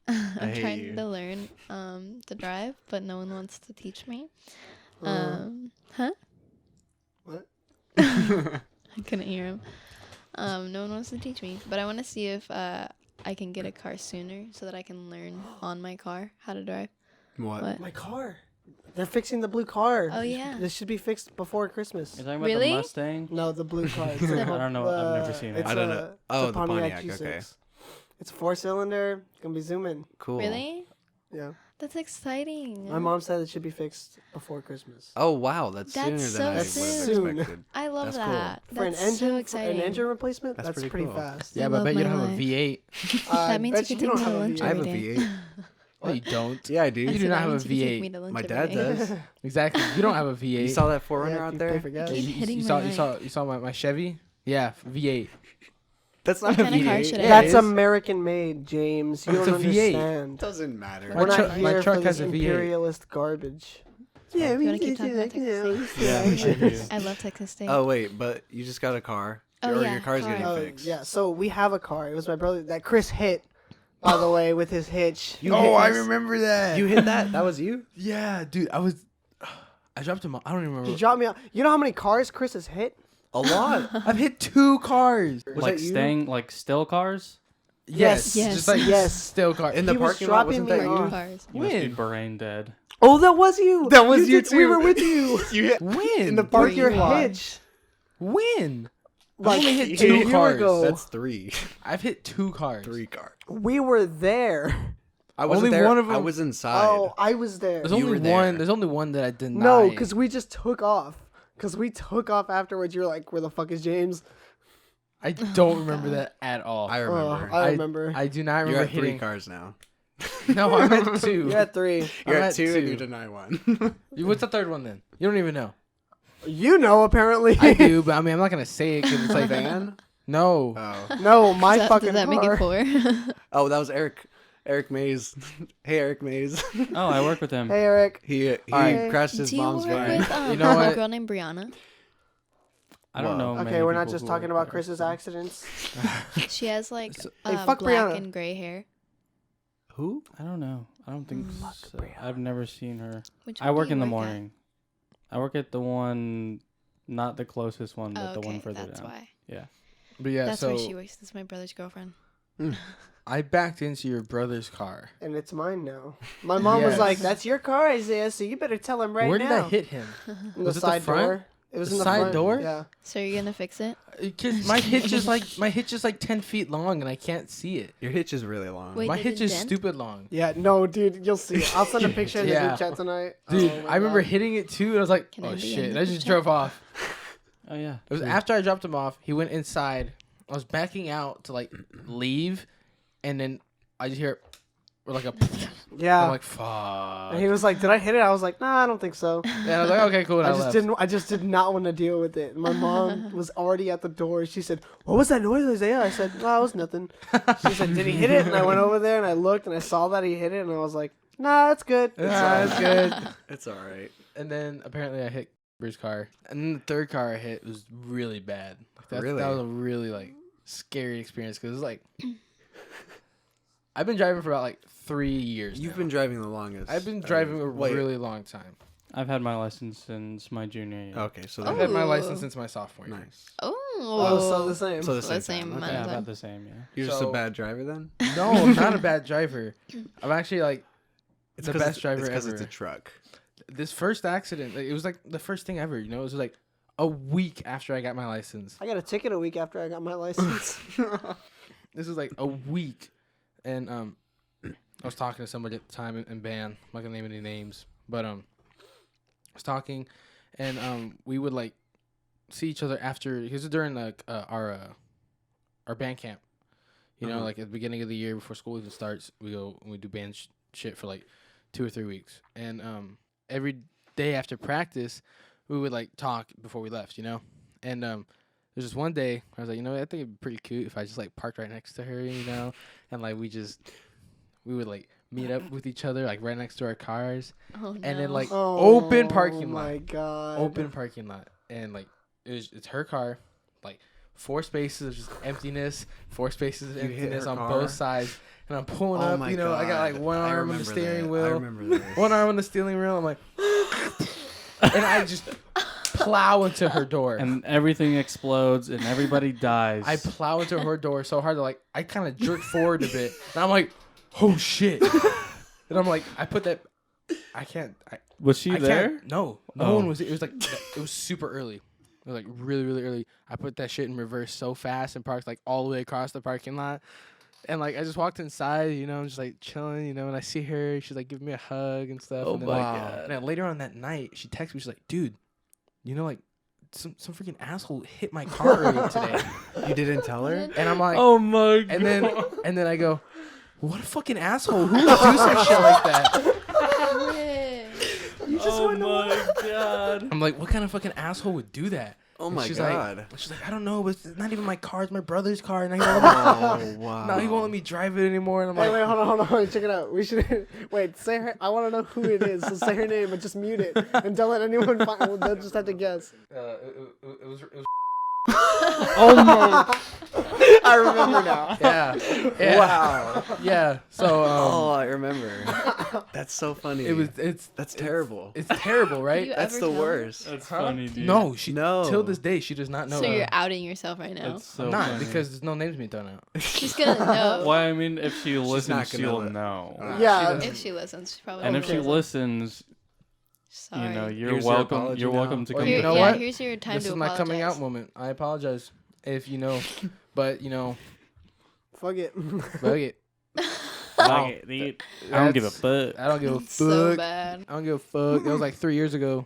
I'm hate trying you. to learn to drive, but no one wants to teach me. Uh, Huh? What? I couldn't hear him. No one wants to teach me, but I want to see if I can get a car sooner so that I can learn on my car how to drive. What? My car. They're fixing the blue car. Oh, yeah. This should be fixed before Christmas. You're talking about Really? the Mustang? No, the blue car. It's I don't know. I've never seen it. it's I don't a- know. it's Oh, a the Pontiac, G6. okay. It's a 4-cylinder. Gonna be zooming. Cool. Really? Yeah. That's exciting. My mom said it should be fixed before Christmas. Oh wow, that's That's sooner so than I would soon. have expected. I love That's cool. that. For an That's engine, so for exciting. an engine replacement, That's that's pretty pretty cool. fast. Yeah, I but I love bet you my don't have a life. V8. That means bet you could don't take me have to a lunch I have a every day. V8. No, you don't. Yeah, I I do. You do said not that have a means you could take V8. me to lunch My every dad day. does. Exactly. You don't have a V8. You saw that 4Runner Yeah, out if you there? pay for gas. Keep hitting you my saw mic. you saw my Chevy? Yeah, V8. That's What not a kind of car V8. should I Yeah, That's it is. American made, James. You It's don't a V8. understand. Doesn't matter. We're My not truck- my here truck for has this a V8. imperialist garbage. Yeah, You wanna keep talking about Texas Yeah, I do. I love Texas State. Oh wait, but you just got a car. Oh, or yeah, your car's car. getting Oh, fixed. yeah, so we have a car. It was my brother that Chris hit, by the way, with his hitch. You Oh, hit I this? remember that. You hit that? That was you? Yeah, dude. I dropped him. I don't even He remember. dropped me out. You know how many cars Chris has hit? A lot. I've hit 2 cars. Was Like that you? staying like still cars. Yes. Yes. Just like Yes. still cars. In the He was parking lot, dropping wasn't me that off. you? Cars. You must be When? brain dead. Oh, that was you. That was you did- We too. were with you. You hit When? in the With parking your lot. hitch. When? Like only hit a 2 year cars. ago. That's 3. I've hit 2 cars. 3 cars. We were there. I wasn't Only there. one of I them- was inside. Oh, I was there. There's You only were one. there. There's only one that I denied. No, because we just took off. Because we took off afterwards. You were like, where the fuck is James? I don't remember that at all. I remember. I remember. I do not remember You're at 3 hitting. cars now. No, I'm at 2. You're at 3. You're I'm at at 2 and 2. you deny 1. What's the third one then? You don't even know. You know, apparently. I do, but I mean, I'm not gonna say it because it's like Van? no. Oh. No, my fucking does that make car. it 4? Oh, that was Eric. Eric Mays. Hey, Eric Mays. Oh, I work with him. Hey, Eric. He Alright. crashed his Do you mom's work van. with You know a what? girl named Brianna? I don't know. Okay, many we're not people just who talking work about there, Chris's so- accidents. She has like Hey, fuck black Brianna. and gray hair. Who? I don't know. I don't think so. I've never seen her. Which I one do work you in the at? morning. I work at the one, not the closest one, but Oh, the one okay, further that's down. why. Yeah. But yeah, That's so where she works. That's my brother's girlfriend. I backed into your brother's car. And it's mine now. My mom was Yes. like, "That's your car, Isaiah. So you better tell him right Where now." did I hit him? In Was the it the side front? door. It was The in the side front door? Yeah. So you're gonna fix it? Because my hitch is like 10 feet long and I can't see it. Your hitch is really long. Wait, My did hitch it is dent? stupid long. Yeah. No, dude. You'll see it. I'll send a picture in the Yeah. group chat tonight. Dude, Oh my I remember God. hitting it too and I was like, Can I oh be shit. in And the I group just chat? drove off. Oh yeah. It was after I dropped him off. He went inside. I was backing out to like leave and then I just hear like a Yeah. I'm like, fuck. And he was like, "Did I hit it?" I was like, "Nah, I don't think so." And I was like, okay, cool. And I I just left. didn't. I just did not want to deal with it. My mom was already at the door. She said, "What was that noise, Isaiah?" I said, "No, it was nothing." She said, "Did he hit it?" And I went over there and I looked and I saw that he hit it and I was like, "Nah, that's good." It's good. It's all right. And then apparently I hit Bruce's car. And then the third car I hit was really bad. Like, Really? That was a really like scary experience because it was like I've been driving for about like 3 years. You've now. been driving the longest. I've been driving a Wait. really long time. I've had my license since my junior year. Okay, so I've then had my Ooh. license since my sophomore year. nice. Oh. Oh, so the same. So the So the same. same time. month. Yeah, then. about the same. Yeah. You're just a So- bad driver then. No, I'm not a bad driver. I'm actually like It's the 'cause best driver it's because ever. it's a truck. This first accident, like, it was like the first thing ever. You know, it was like a week after I got my license. I got a ticket a week after I got my license. This was like a week, and I was talking to somebody at the time in band. I'm not gonna name any names, but I was talking, and we would like see each other after. Because during like our band camp, you know, Uh-huh. like at the beginning of the year before school even starts, we go and we do band shit for like 2 or 3 weeks, and every day after practice, we would like talk before we left, you know, and there's just one day I was like, you know what, I think it'd be pretty cute if I just like parked right next to her, you know, and like we would like meet up with each other like right next to our cars, Oh, no. and then like Oh, open parking lot, my God. open parking lot, and like it's her car, like 4 spaces of just emptiness, 4 spaces of You hit emptiness her on car? both sides, and I'm pulling Oh up, my you know, I got like God. one I arm on the remember steering that. I wheel, remember this. one arm on the steering wheel. I'm like, and I just plow into her door. And everything explodes and everybody dies. I plow into her door so hard that like I kind of jerk forward a bit, and I'm like, oh shit! And I'm like, I put that. I can't. Was she I there? Can't, no, no Oh. one was. It was like it was super early. It was like really, really early. I put that shit in reverse so fast and parked like all the way across the parking lot. And like I just walked inside, you know, I'm just like chilling, you know, and I see her, she's like giving me a hug and stuff. Oh and then, my like, God. And then later on that night, she texted me, she's like, dude, you know, like some freaking asshole hit my car earlier today. You didn't tell her? And I'm like, Oh my God. and then I go, what a fucking asshole. Who would do some shit like that? Oh my God. I'm like, what kind of fucking asshole would do that? Oh And my she's God. Like, she's like, I don't know, but it's not even my car. It's my brother's car. And he won't let me, Oh wow. no, he won't let me drive it anymore. And I'm Hey, like, wait, hold on. Check it out. We should wait. Say her. I want to know who it is. So say her name, but just mute it and don't let anyone find. Well, they'll just have to guess. it was Oh my! I remember now. yeah. Wow. Yeah. So Oh, I remember. That's so funny. That's terrible. it's terrible, right? You That's ever the tell her? worst. That's Huh? funny, dude. No, she No. till this day she does not know. So you're outing yourself right now. That's so I'm not funny. because there's no names being thrown out. She's gonna know. Why? I mean, if she not listens, gonna she'll let- know. Yeah. She If she listens, she probably And if she will. listens, Sorry. you know, you're Here's your welcome. apology You're now. welcome to Or come. you to know the- what? Here's your time this to is my apologize. coming out moment. I apologize if you know, but you know, Fuck it. fuck it. Fuck it, dude. I don't give a fuck. I don't give a It's so fuck. bad. I don't give a fuck. That was like 3 years ago.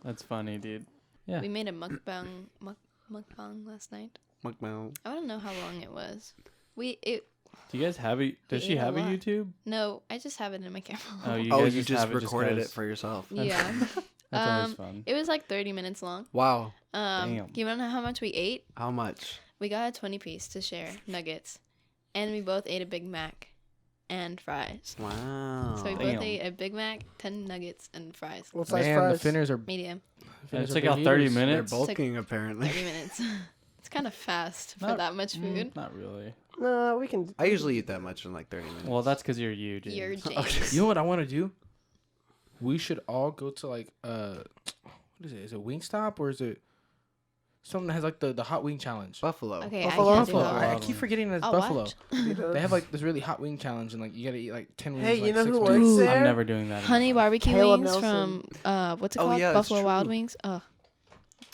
That's funny, dude. Yeah. We made a mukbang last night. Mukbang. I don't know how long it was. Do you guys have a? Does We she ate a have a lot. YouTube? No, I just have it in my camera. Oh, you Oh, guys you just have it recorded it 'cause- for yourself. Yeah. That's always fun. It was like 30 minutes long. Wow. Damn. You wanna know how much we ate? How much? We got a 20 piece to share nuggets, and we both ate a Big Mac and fries. Wow. So we Damn. both ate a Big Mac, 10 nuggets, and fries. What size Man, the fries? finners are. Medium. It's are like big out 30 eaters. They're minutes. bulking apparently. 30 minutes. It's kind of fast for Not- that much food. Not really. No, we can. I usually eat that much in like 30 minutes. Well, that's because you're you, James. You're Okay. James. You know what I want to do? We should all go to like what is it? Is it Wingstop or is it something that has like the hot wing challenge. Buffalo. Okay, Buffalo? I can't do Buffalo. that. I keep forgetting that it's I'll Buffalo. watch. They have like this really hot wing challenge, and like you gotta eat like 10 wings. Hey, you like, know 6 who wings. works there? I'm never doing that. Honey anymore. barbecue Caleb wings Nelson. from what's it Oh, called? yeah, it's Buffalo Wild true. Wings.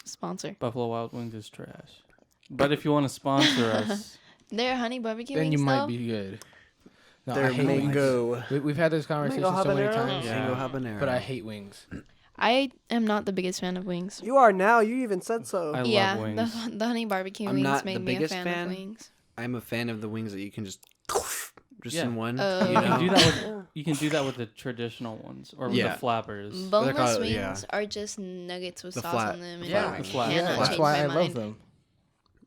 Sponsor. Buffalo Wild Wings is trash. But if you want to sponsor us, They're honey barbecue Then wings you might though. be good. No, They're I hate wings. mango. We've had this conversation Mango so many habanero? times, Yeah. Mango habanero. but I hate wings. I am not the biggest fan of wings. You are now. You even said so. I Yeah, love wings. the honey barbecue I'm wings not made the me a biggest fan fan. of wings. I'm a fan of the wings that you can just Yeah. in one. Oh. you You can know? do that with you can do that with the traditional ones or with Yeah. the flappers. Boneless call it- wings yeah. are just nuggets with The sauce flat- on them. the And flat I wings. The flat- cannot yeah. That's change why my I mind. love them.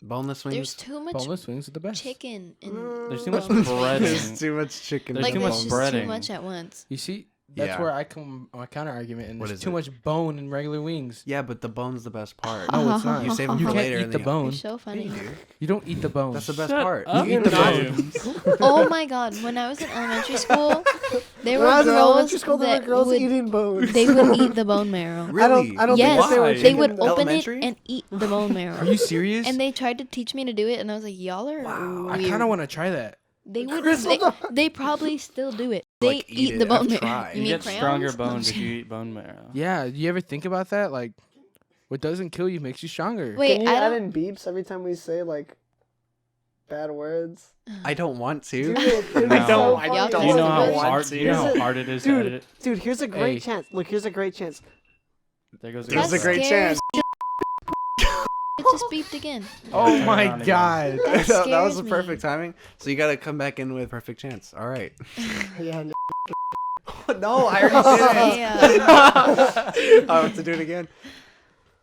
Boneless wings. There's too much Boneless wings are the best. chicken in There's too much boneless breading. wings. There's too much chicken. There's Like too there's much just breading. too much at once. You see, that's Yeah. where I come my counter argument, and What there's is too it? much bone in regular wings. Yeah, but the bone's the best part. No, it's not. You save them You for can't later. eat and the then bone. You're so funny. You don't eat the bone. That's the best Shut part. up, You eat the James. Oh my god! When I was in elementary school, there When were I was in girls elementary school, there that were girls would eating bones. they would eat the bone marrow. Really? I don't Yes, think that they were Why? they chicken would though. open it Elementary? and eat the bone marrow. Are you serious? And they tried to teach me to do it, and I was like, "Y'all are I weird." kind of want to try that. They would. Chris, They, what they probably still do it. They Like, eat eat it. the bone I've marrow. tried. You You mean get crayons? stronger bones if you eat bone marrow. Yeah, you ever think about that? Like, what doesn't kill you makes you stronger. Wait, Can you I add don't. in beeps every time we say like bad words? I don't want to. Dude, it'd be No. so I funny. don't. Do you know how Good. hard? Do you know how hard it is to Dude. edit it? Dude, here's a great Hey. chance. Look, here's a great chance. There goes. There's That a great scares chance. It just beeped again. Oh Turn it my on again. god. That that was scares the me. perfect timing. So you got to come back in with perfect chance. All right. Yeah, No, I already did Yeah. it. I have to do it again.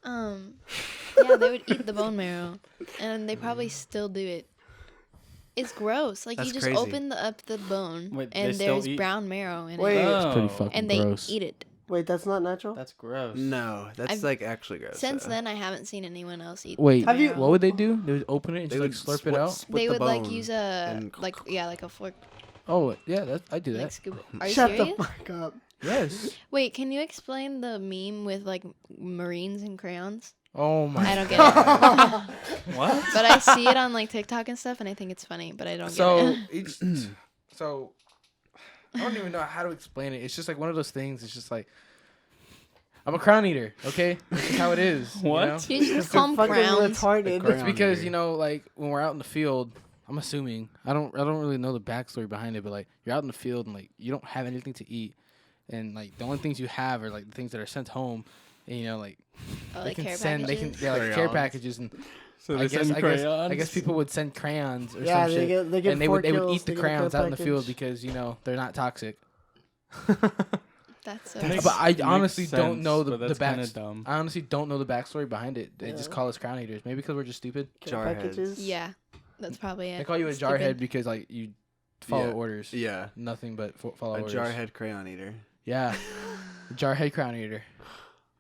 Yeah, they would eat the bone marrow, and they probably still do it. It's gross. Like That's you just crazy. open up the bone, Wait, they and still there's eat- brown marrow in Wait. it, It's pretty Oh. fucking and they gross. eat it. wait, that's not natural. That's gross. No, that's I've- like actually gross. Since though. then, I haven't seen anyone else eat. Wait, the Have you- marrow. what would they do? They would open it and they just would like slurp it out? split They the would like bone use a and- like a fork. Oh, yeah, I do Like that. scoop it. Are you Shut serious? the fuck up. Yes. Wait, can you explain the meme with like Marines and crayons? Oh my. I don't get it. What? But I see it on like TikTok and stuff, and I think it's funny, but I don't So get it. it's so I don't even know how to explain it. It's just like one of those things. It's just like I'm a crown eater. Okay, that's just how it is. What? You know? You just call them Fucking crowns. retarded. Crown It's because eater. you know, like when we're out in the field. I'm assuming I don't really know the backstory behind it, but like you're out in the field and like you don't have anything to eat, and like the only things you have are like the things that are sent home, and you know like Oh, they like can care send packages? they can like care Crayons. packages and So I guess people would send crayons or Yeah, some they shit. get they get And they 4 would kills, eat the they get a crayons care out in the field package. because you know they're not toxic. That's so. Makes- But I makes honestly don't sense, know but the that's back. kinda dumb. I honestly don't know the backstory behind it. They just Yeah. call us crown eaters. Maybe because we're just stupid. Care Jarheads. packages. Yeah, that's probably it. They call you a Stupid. jarhead because like you follow Yeah. orders. Yeah, Nothing but follow a orders. jarhead crayon eater. Yeah, jarhead crown eater.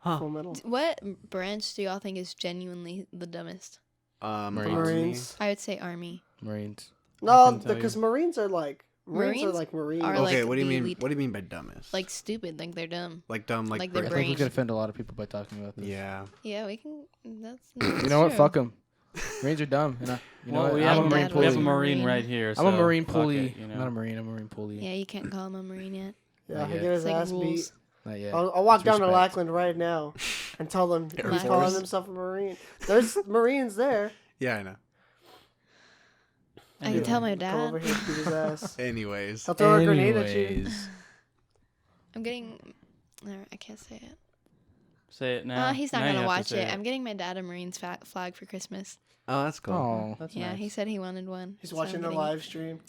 Full metal. What branch do y'all think is genuinely the dumbest? Marines. Marines. I would say Army. Marines. No, can tell because you. Marines are like Marines are Marines like Marines. are Okay, like what do you the mean? elite- What do you mean by dumbest? Like stupid, like they're dumb. like dumb, like, like their I birth- think we brain. could offend a lot of people by talking about this. Yeah. Yeah, we can. That's. You know what? Fuck them. Marines are dumb. You know Well, what? we I'm have, a a Marine marine, we have a pulley. marine right here. I'm a so Marine fuck pulley. it, you know? I'm not a Marine. I'm a Marine pulley. Yeah, you can't call him a Marine yet. Yeah, Not he'll yet. get his It's like ass beat. rules. Not yet. I'll walk It's down to respect. Lackland right now and tell them Air he's Force. calling himself a Marine. There's Marines there. Yeah, I know. I can tell my Come over dad. here and beat his ass. Anyways, I'll throw a grenade at you. Anyways. I'm getting. I can't say it. Say it now. He's not Now you gonna have to watch say it. I'm getting my dad a Marines flag for Christmas. oh, that's cool. Oh, That's Yeah, nice. he said he wanted one. He's so watching I'm the getting it. live stream.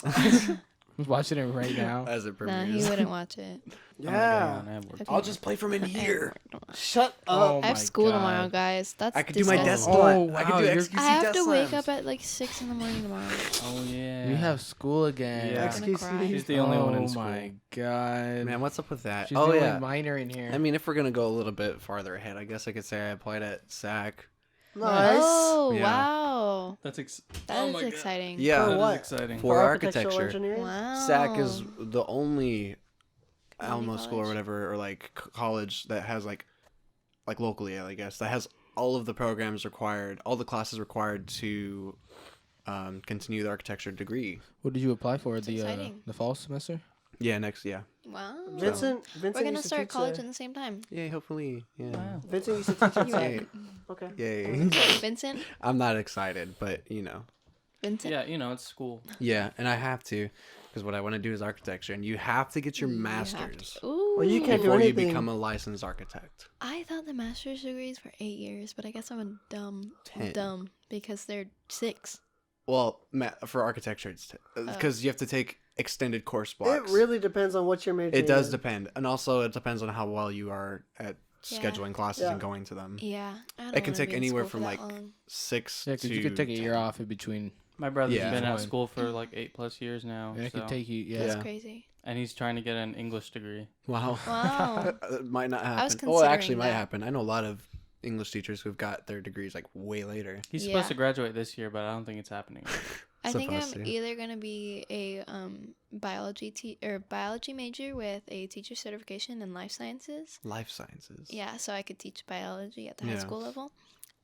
I'm watching it right now. As it Nah, premieres. he wouldn't watch it. I'm not getting Yeah. on. I have work. Okay. I'll just play from in I have here. work tomorrow. Shut Oh up. I have my school God. tomorrow, guys. That's I could do my disgusting. desk Oh, slam. I could wow, do you're- XQC I have desk to wake slams. up at like 6 in the morning tomorrow. Oh yeah. We have school again. Yeah. I'm gonna cry. She's the only one in school. Oh my god. Man, what's up with that? She's oh the yeah. only minor in here. I mean, if we're gonna go a little bit farther ahead, I guess I could say I applied at SAC. Nice. Oh, Yeah. wow. That That is exciting. Yeah, For That what? is exciting. For architectural architecture. engineering? Wow. SAC is the only Community Alamo school or college. whatever, or like college that has like locally, I guess, that has all of the programs required, all the classes required to continue the architecture degree. What did you apply for? That's exciting. The fall semester? Yeah, next, yeah. Wow. Vincent We're gonna used to start teach college the- at the same time. Yay, hopefully. Yeah. Wow. Vincent used to teach at Yay. Tech. Okay. Yay. Vincent. I'm not excited, but you know. Vincent. Yeah, you know, it's school. Yeah, and I have to, because what I want to do is architecture, and you have to get your You have master's to- Ooh. Well, you can't do before you anything. become a licensed architect. I thought the master's degrees were 8 years, but I guess I'm a dumb 10. because they're 6. Well, for architecture, it's because you have to take extended course blocks. It really depends on what you're majoring It does in. depend, and also it depends on how well you are at Yeah. scheduling classes Yeah. and going to them. Yeah. I don't It can wanna take be in anywhere school from for like that long. 6 Yeah, to because you could take a 10. year off in between. My brother's Yeah. been at Fine. school for like 8+ years now, And it so- could take you, That's Yeah. crazy. and he's trying to get an English degree. Wow. Wow. It might not I was happen. Oh, it actually considering might that. happen. I know a lot of English teachers who've got their degrees like way later. He's Yeah. supposed to graduate this year, but I don't think it's happening. I think I'm Supposed to. either gonna be a biology major with a teacher certification in life sciences. Life sciences. Yeah, so I could teach biology at the high Yeah. school level,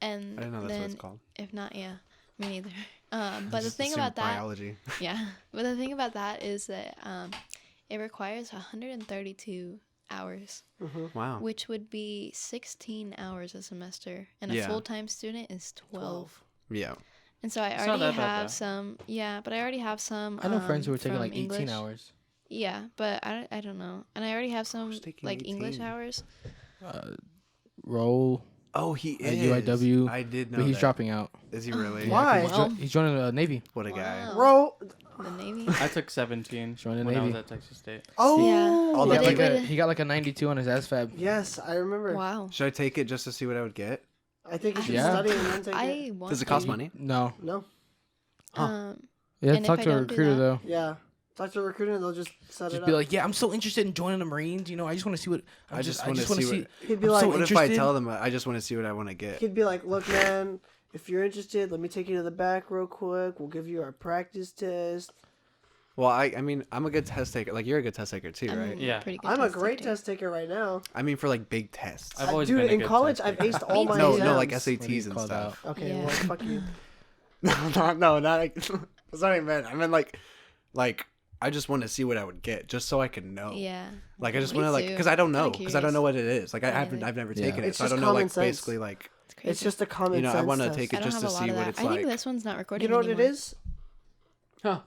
and I didn't know that's then what it's called. if not, yeah, me neither. But the Just thing assumed about that, biology. yeah, but the thing about that is that it requires 132 hours, Wow. which would be 16 hours a semester, and Yeah. a full-time student is 12. Yeah. And so I It's not already that bad, have though. some, yeah, but I already have some. I know friends who are taking from like 18 English. hours. Yeah, but I don't know. And I already have some Who's taking like English 18? hours. Roll, Oh, he At is. UIW, I did know but he's that. dropping out. Is he really? Why? He's joining the Navy. What a guy. Wow. Bro. The Navy. I took 17 Join the when I was Navy. at Texas State. Oh. Yeah. All He the But got, it like would- he got like a 92 on his ASVAB. Yes, I remember. Wow. Should I take it just to see what I would get? I think you should Yeah. study and then take it. I want. Does it cost to. money? No. No. Huh. You have And to talk if I to a don't do recruiter that- though. Yeah. Talk to a recruiter and they'll just set Just it be up. like, yeah, I'm so interested in joining the Marines. You know, I just want to see what. I just I want to wanna see what. He'd be I'm like, so What if I interested. tell them I just want to see what I want to get? he'd be like, look, man, if you're interested, let me take you to the back real quick. We'll give you our practice test. Well, I mean, I'm a good test taker. Like, you're a good test taker too, I'm right? Yeah. pretty good I'm a test great taker. test taker right now. I mean, for like big tests. I've always Dude, been a in good college, test I've taker. aced all Me my too. No, exams. no, like What do you SATs and call stuff. Okay, Yeah. well, fuck you. No, not like. That's not what I meant. I meant like I just want to see what I would get, just so I can know. Yeah. Like I just Me want to like, too. because I don't Kinda know, because I don't know what it is. Like I Yeah, haven't, neither. I've never Yeah. taken it, It's so I just don't know. Like common sense. basically, like It's crazy. It's just a common you know, I sense want to test. take I it don't just have to a lot see of what that. it's I like. think this one's not recording You know what it anymore. is? Huh.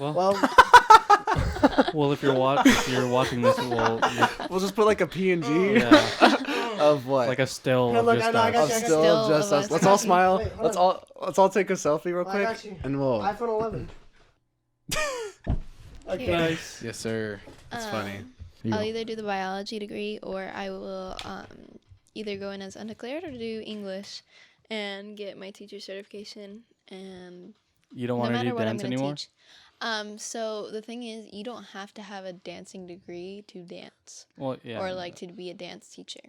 Well, Well, well, if you're watching this, well, We'll just put like a PNG yeah, of what? like a still Hey, of look, just I know, I got us. you. Still Still just of us. us. Let's all smile. Wait, hold Let's all take a selfie real I quick, got you. and we'll. iPhone 11. Okay. Nice. Yes, sir. That's funny. I'll either do the biology degree or I will either go in as undeclared or do English and get my teacher certification. And You don't no want to matter do what I'm dance going to anymore? teach. So the thing is, you don't have to have a dancing degree to dance Well, yeah. or like to be a dance teacher.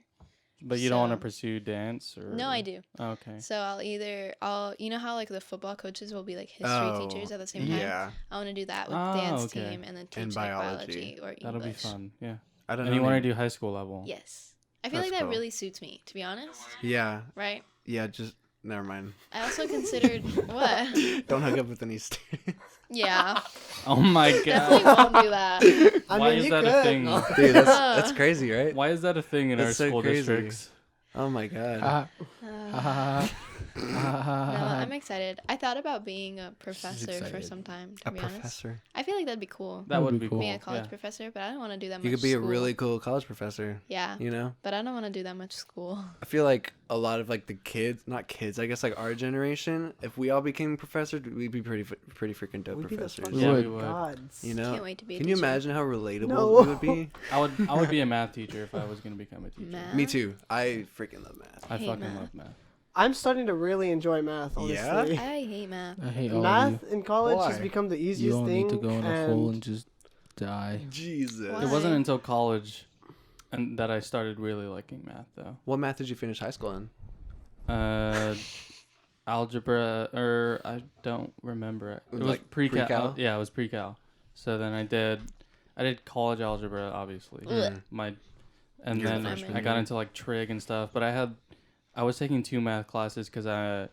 But you don't want to so- pursue dance, or? No, I do. Okay. So I'll you know how like the football coaches will be like history Oh, teachers at the same time. Yeah, I want to do that with Oh, dance okay. team and then teach And like biology. biology or English. That'll be fun. Yeah. I don't And know. you want to maybe- do high school level? Yes, I feel That's like that cool. really suits me, to be honest. Yeah, Right. yeah. Just never mind. I also considered what? Don't hook up with any students. Yeah, Oh my definitely god. won't do that. I Why mean, is you that could. a thing? Dude, that's crazy, right? Why is that a thing in our That's so school crazy. districts? Oh my god. No, I'm excited. I thought about being a professor for excited. some time. To A be honest, professor. I feel like that'd be cool. That would That'd be be cool. cool. Being a college yeah. professor, but I don't want to do that much. You could be a school. really cool college professor. Yeah, You know, but I don't want to do that much school. I feel like a lot of like the kids, not kids, I guess like our generation, if we all became professors, we'd be pretty freaking dope We'd be the professors. fucking Yeah, would. we would. gods. You know? Can't wait to be a Can you teacher. imagine how relatable No. we would be? I would be a math teacher if I was gonna become a teacher. Math? Me too. I freaking love math. I Hate fucking math. love math. I'm starting to really enjoy math, honestly. Yeah? I hate math. I hate all of Math you. in college has Why? become the You easiest don't thing. need to go in a hole and just die. Jesus. Why? It wasn't until college, and that I started really liking math though. What math did you finish high school in? Algebra, or I don't remember it. It was Like pre-cal. pre-cal? Yeah, it was pre-cal. So then I did college algebra, obviously. Ugh. My, and You're the then freshman I got year. into like trig and stuff. But I I was taking 2 math classes because I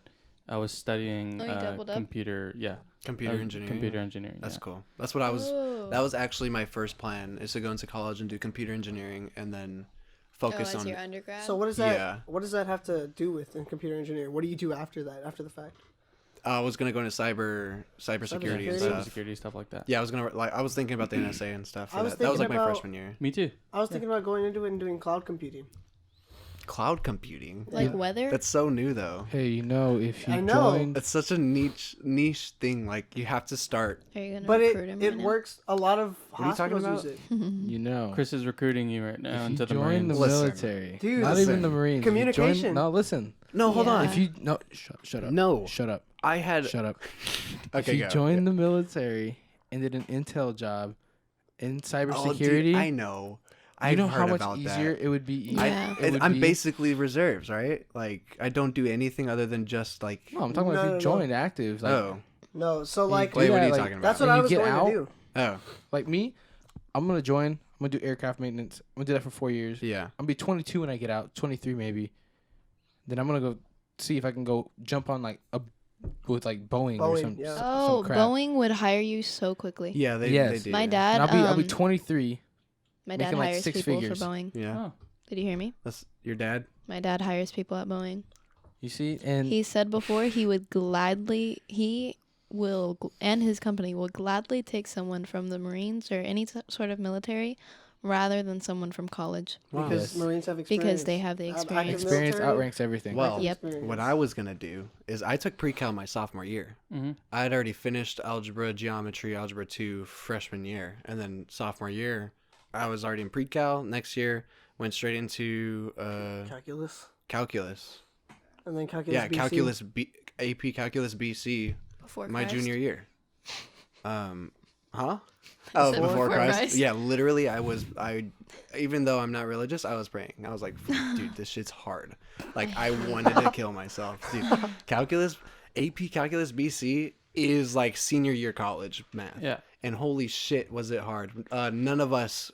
was studying Oh, you doubled up? computer engineering. Computer engineering. That's yeah. cool. That's what I was. Oh. That was actually my first plan, is to go into college and do computer engineering, and then focus as on. your undergrad. So what does that? Yeah. What does that have to do with in computer engineering? What do you do after that? After the fact? I was gonna go into cybersecurity and Cybersecurity? stuff. Cybersecurity stuff like that. Yeah, I was thinking about the NSA and stuff. For I was that. That was like thinking my about- freshman year. Me too. I was thinking about going into it and doing cloud computing. Cloud computing. like weather. That's so new though. Hey, if you I know. joined, It's such a niche thing. Like you have to start. Are you gonna But recruit him it right now? works. A lot of What are you talking hospitals use about? it. Chris is recruiting you right now if you into the join Marines. the Listen. military, Dude, not listen. even the Marines, if you join- Communication. no, listen. No, hold Yeah. on. If you shut up. No. Shut up. I had. Shut up. Okay, if you go. joined the military and did an intel job in Oh, dude, cybersecurity, I know. you I've know heard how much about easier that. it would be. Yeah. It would I'm be- basically reserves, right? Like I don't do anything other than just like. No, I'm talking about if No, you joined active. Like, Oh. No, so like Wait, what are you like, talking about? that's what and I you was get going out, to do. Oh. Like me, I'm gonna join. I'm gonna do aircraft maintenance. I'm gonna do that for 4 years. Yeah. I'm gonna be 22 when I get out. 23 maybe. Then I'm gonna go see if I can go jump on with Boeing or Boeing, some. yeah. Oh, some crap. Boeing would hire you so quickly. Yeah, they Yes. do. My yeah. dad. And I'll be 23. My dad making, like, hires 6 people figures. for Boeing. Yeah. Oh. Did you hear me? That's your dad. My dad hires people at Boeing. You see, and He said before he would gladly and his company will gladly take someone from the Marines or any sort of military rather than someone from college Wow. Because Yes. Marines have experience. because they have the Active experience. experience military, outranks everything. Well, Yep. what I was gonna do is I took pre-cal my sophomore year. Mm-hmm. I had already finished algebra, geometry, algebra 2 freshman year, and then sophomore year, I was already in pre-cal. Next year, went straight into calculus, calculus. and then calculus. Yeah, BC. AP Calculus BC, Before my Christ. junior year. Huh? I Oh, said before before Christ. Christ. Yeah, literally, even though I'm not religious, I was praying. I was like, dude, this shit's hard. Like, I wanted to kill myself, dude. AP Calculus BC is like senior year college math. Yeah. And holy shit, was it hard. None of us,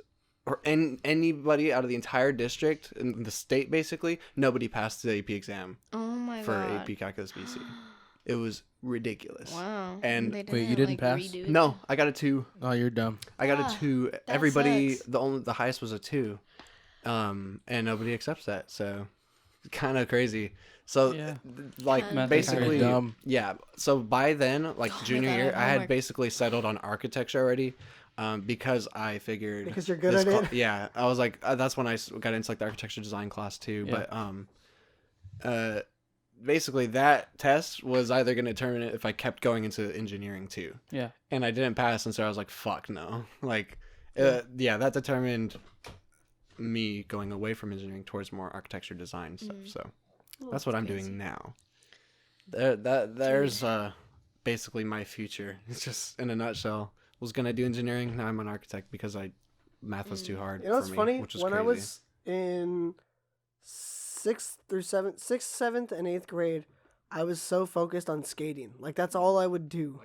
or anybody out of the entire district, in the state basically, nobody passed the AP exam Oh my for god. AP Calculus BC. It was ridiculous. Wow. And- They Wait, you didn't pass? redo it? No, I got a 2. Oh, you're dumb. I got Ah, a 2. that Everybody, sucks. the highest was a 2, and nobody accepts that. So, kind of crazy. So, Yeah. like Math is basically, kinda dumb. yeah. So by then, like Oh my junior God, I year, have I had homework. basically settled on architecture already, because I figured Because you're good this at it. yeah, I was like, that's when I got into like the architecture design class too. Yeah. But basically that test was either going to determine if I kept going into engineering too. Yeah. And I didn't pass, and so I was like, fuck no. Like, yeah, that determined me going away from engineering towards more architecture design stuff. So that's what I'm crazy. doing now. There's basically my future. It's just in a nutshell. Was gonna do engineering. Now I'm an architect because math was too hard. You know what's for me, funny? Which is When I crazy. was in 6th, 7th, and 8th grade, I was so focused on skating. Like that's all I would do.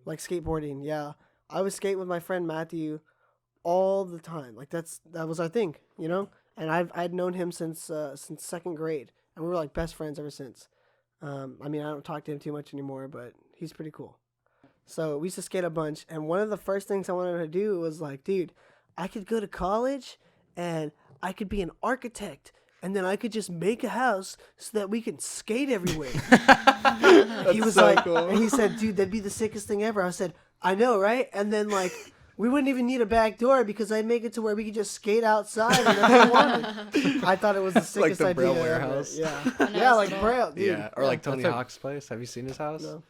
Like skateboarding, yeah. I would skate with my friend Matthew all the time. Like that was our thing, you know. And I'd known him since 2nd grade, and we were like best friends ever since. I mean, I don't talk to him too much anymore, but he's pretty cool. So we used to skate a bunch, and one of the first things I wanted to do was like, dude, I could go to college, and I could be an architect, and then I could just make a house so that we can skate everywhere. He was so like, cool. and he said, dude, that'd be the sickest thing ever. I said, I know, right? And then like, we wouldn't even need a back door because I'd make it to where we could just skate outside whenever we wanted. I thought it was the sickest the idea. Braille ever. warehouse. Yeah, When I yeah, was like little. Braille, dude. Yeah, or like Tony that's a- Hawk's place. Have you seen his house? No.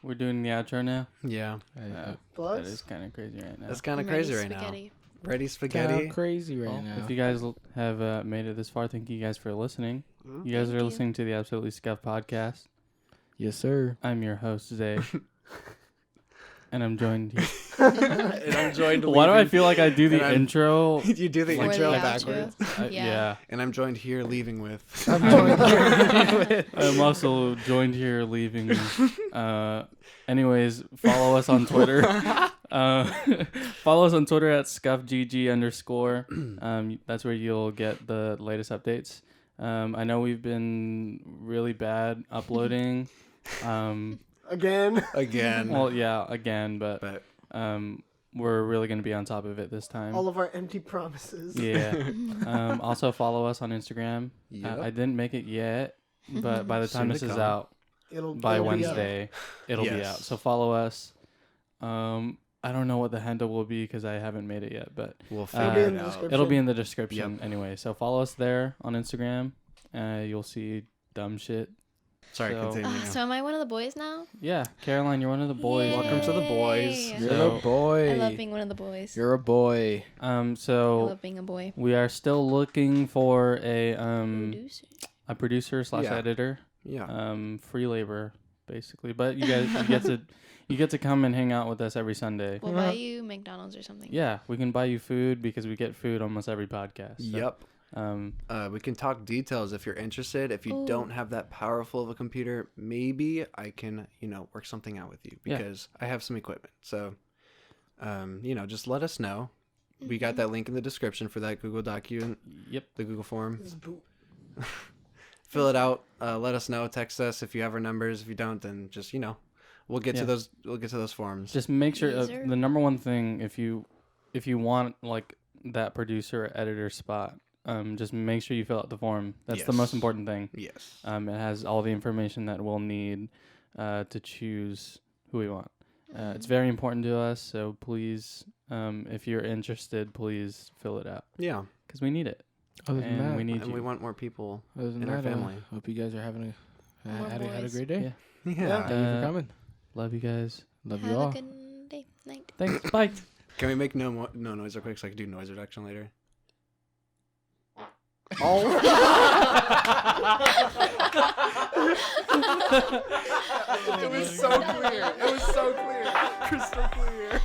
We're doing the outro now. Yeah, That Plugs? is kind of crazy right now. that's kind of Ready crazy right spaghetti. now. Ready Kinda spaghetti. crazy right Well, now. if you guys have made it this far, thank you guys for listening. Mhm. You guys Thank are you. listening to the Absolutely Scuffed podcast. Yes, sir. I'm your host, Zay. And I'm joined here. And I'm joined. Why do I leaving- feel like I do the and I'm- intro? you do the Or intro the backwards? outro. Yeah. And I'm joined here leaving with. I'm also joined here leaving. Anyways, follow us on Twitter. Follow us on Twitter at scuffgg_. That's where you'll get the latest updates. I know we've been really bad uploading. Again. Well, yeah, again, but But we're really going to be on top of it this time. All of our empty promises. Yeah. Also follow us on Instagram. Yep. I didn't make it yet, but by the time Soon to this is come. out, by it'll be up. Wednesday, it'll be Yes. out. So follow us. I don't know what the handle will be because I haven't made it yet, but we'll It'll figure be it in the out. description. it'll be in the description Yep. anyway. So follow us there on Instagram. You'll see dumb shit. Sorry, So- continue. So am I one of the boys now? Yeah, Caroline, you're one of the boys. Welcome to the boys. Yay. You're So- a boy. I love being one of the boys. You're a boy. I So love being a boy. we are still looking for a Producer. producer / Yeah. editor. Yeah. Free labor basically, but you guys you get to come and hang out with us every Sunday. We'll buy you McDonald's or something. Yeah, we can buy you food because we get food almost every podcast. So, Yep. Um, We can talk details if you're interested. If you Ooh. don't have that powerful of a computer, maybe I can, work something out with you Yeah. because I have some equipment. So, just let us know. We got that link in the description for that Google document, yep. the Google form. This is poop. Fill it out. Let us know. Text us if you have our numbers. If you don't, then just we'll get to Yeah. those. We'll get to those forms. Just make sure User. the number one thing if you want like that producer or editor spot, just make sure you fill out the form. That's the most Yes. important thing. Yes. It has all the information that we'll need to choose who we want. It's very important to us, so please, if you're interested, please fill it out Yeah. because we need it. Other than And that, we need And you. we want more people. other than in our that, family. hope you guys are having More had a boys. great day. Yeah. Yeah. Thank you Uh, for coming. Love you guys. Love Have you all. a good day, night. Thanks. Bye. Can we make no noise real quick so I can do noise reduction later? Oh. It was so clear. It was so clear. Crystal clear.